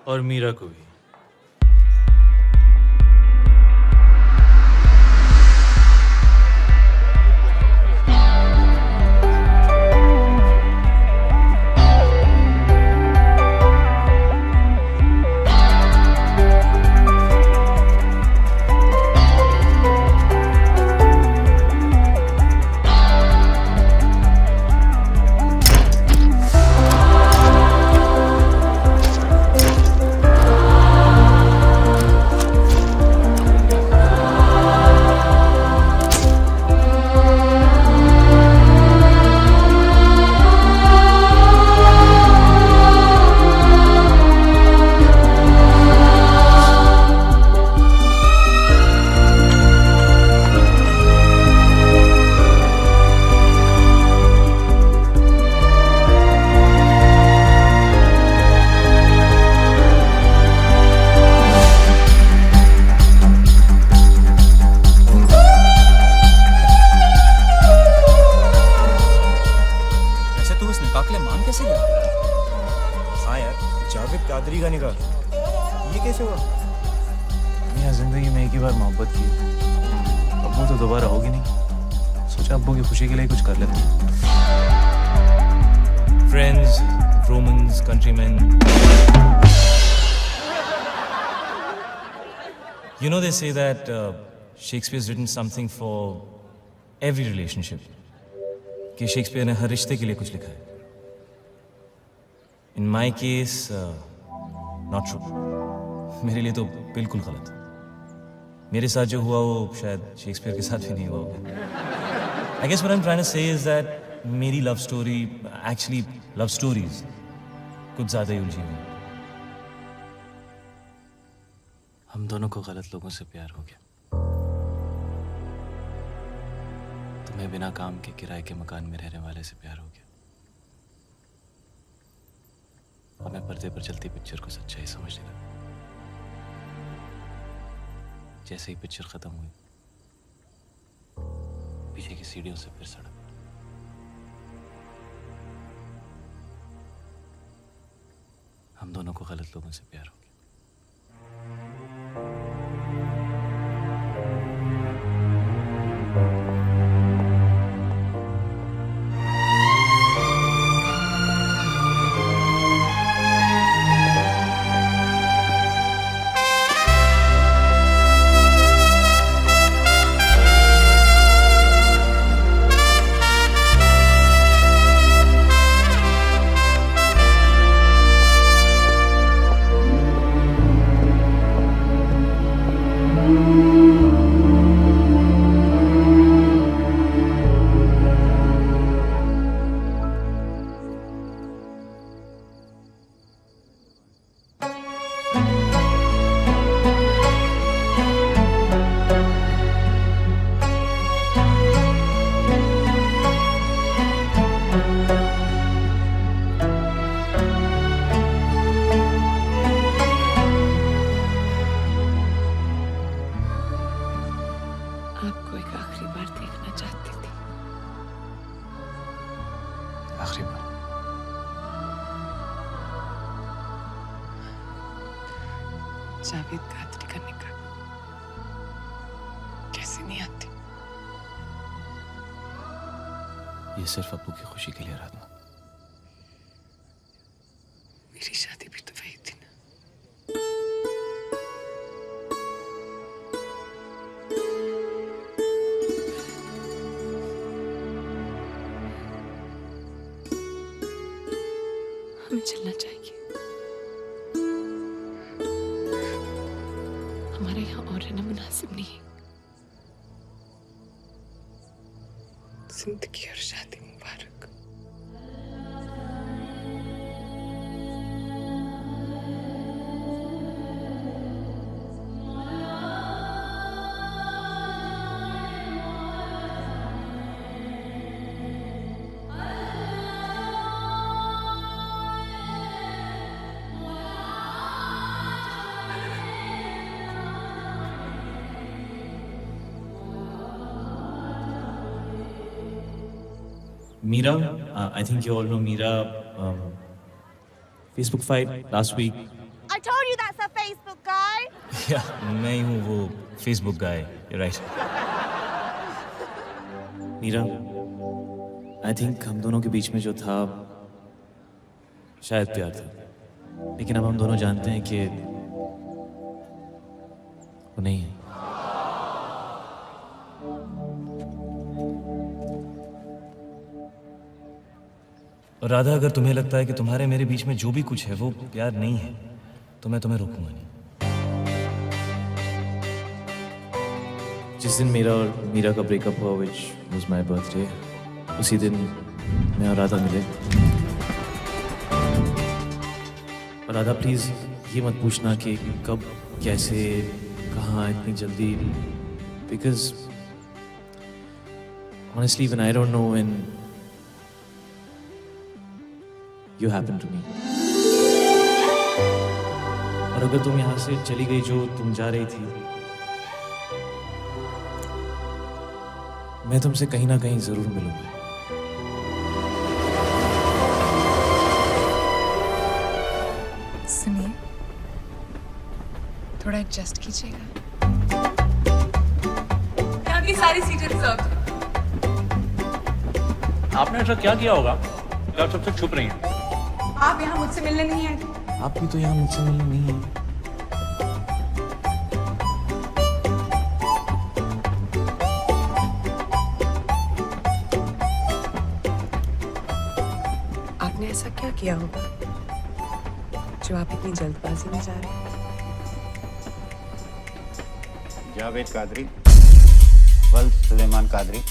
और मीरा को भी. जिंदगी में एक ही बार मोहब्बत की, अब वो तो दोबारा होगी नहीं. सोचा अब्बू की खुशी के लिए कुछ कर लेते हैं. Friends, Romans, countryman. You know they say that Shakespeare's written something for every relationship. कि शेक्सपियर ने हर रिश्ते के लिए कुछ लिखा है. In my case, not true. मेरे लिए तो बिल्कुल गलत. मेरे साथ जो हुआ वो शायद शेक्सपियर के साथ भी नहीं हुआ होगा. I guess what I'm trying to say is that मेरी love story, actually love stories कुछ ज़्यादा ही उलझी हुई. हम दोनों को गलत लोगों से प्यार हो गया. तुम्हें बिना काम के किराए के मकान में रहने वाले से प्यार हो गया. हमें पर्दे पर चलती पिक्चर को सच्चाई समझने लगा. जैसे ही पिक्चर खत्म हुई, पीछे की सीढ़ियों से फिर सड़क. हम दोनों को गलत लोगों से प्यार हो गया. जावेद कादरी का निकाह कैसे नहीं आती? ये सिर्फ अब्बू की खुशी के लिए आराधना। मेरी शादी भी तो वही थी ना। हमें चलना चाहिए। हमारे यहाँ और रहना मुनासिब नहीं है। जिंदगी और शादी मुबारक। Mira, I think you all know Mira. Facebook fight last week. I told you that's a Facebook guy. Yeah, मैं ही हूँ वो Facebook guy. You're right. Mira, I think हम दोनों के बीच में जो था शायद प्यार था, लेकिन अब हम दोनों जानते हैं कि वो नहीं है। और राधा, अगर तुम्हें लगता है कि तुम्हारे मेरे बीच में जो भी कुछ है वो प्यार नहीं है, तो मैं तुम्हें रोकूंगा नहीं। जिस दिन मेरा और मीरा का ब्रेकअप हुआ, which was my birthday, उसी दिन मैं और राधा मिले। और राधा, प्लीज ये मत पूछना कि कब, कैसे, कहाँ, इतनी जल्दी, because honestly when I don't know when you happen to me. और अगर तुम यहाँ से चली गई जो तुम जा रही थी, मैं तुमसे कहीं ना कहीं जरूर मिलूंगा। सुनिए, थोड़ा एडजस्ट कीजिएगा। यहाँ की सारी सीटें रिजर्व। आपने ऐसा क्या किया होगा कि आप सबसे छुप रही हैं? आप यहाँ मुझसे मिलने नहीं आए थे। आप भी तो यहाँ मुझसे मिलने नहीं है। आपने ऐसा क्या किया होगा जो आप इतनी जल्दबाजी में जा रहे हैं? जावेद कादरी, वल्द सुलेमान कादरी,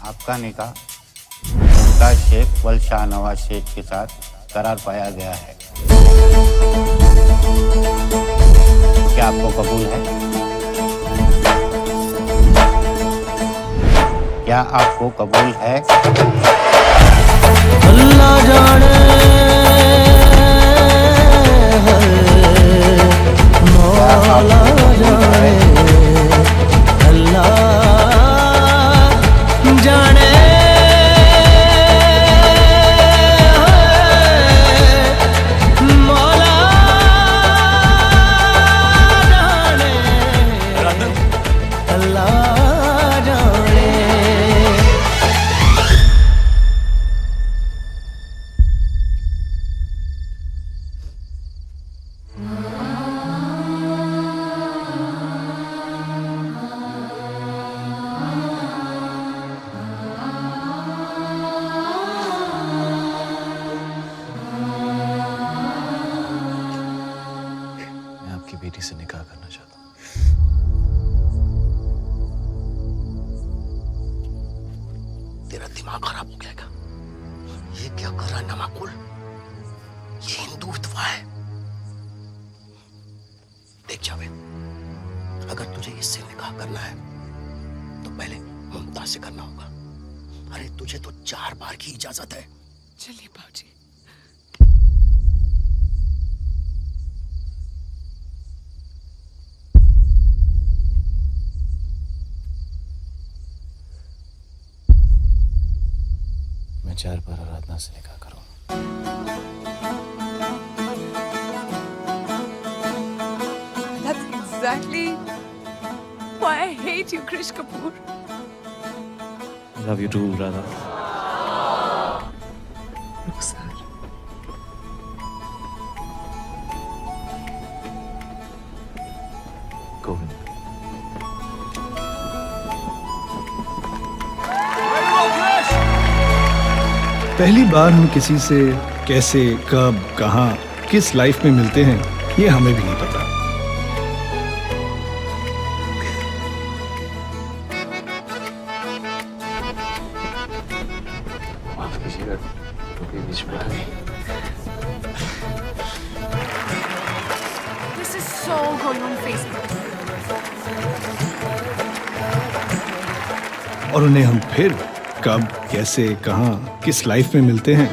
आपका निकाह मुमताज शेख वल्द शाहनवाज शेख के साथ करार पाया गया है। क्या आपको कबूल है? क्या आपको कबूल है? अल्लाह जाने, मौला जाने, अल्लाह जाने। बेटी से निकाह करना चाहता हूँ। तेरा दिमाग खराब हो गया क्या? ये क्या कर रहा है नमाकुल? ये हिंदुत्व है। देख जावेद, अगर तुझे इससे निकाह करना है तो पहले मुमताज से करना होगा। अरे तुझे तो 4 बार की इजाजत है। चलिए बाबूजी। मैं 4 बार आराधना से निकाह करूँ। exactly why I hate you, Krish Kapoor. Love you too, Radha. Rukhsar. Govind. पहली बार हम किसी से कैसे, कब, कहाँ, किस लाइफ में मिलते हैं, ये हमें भी नहीं पता। माफ कीजिएगा, बीच में आ गई। This is so going on Facebook. और उन्हें हम फिर कब, कैसे, कहाँ, किस लाइफ में मिलते हैं,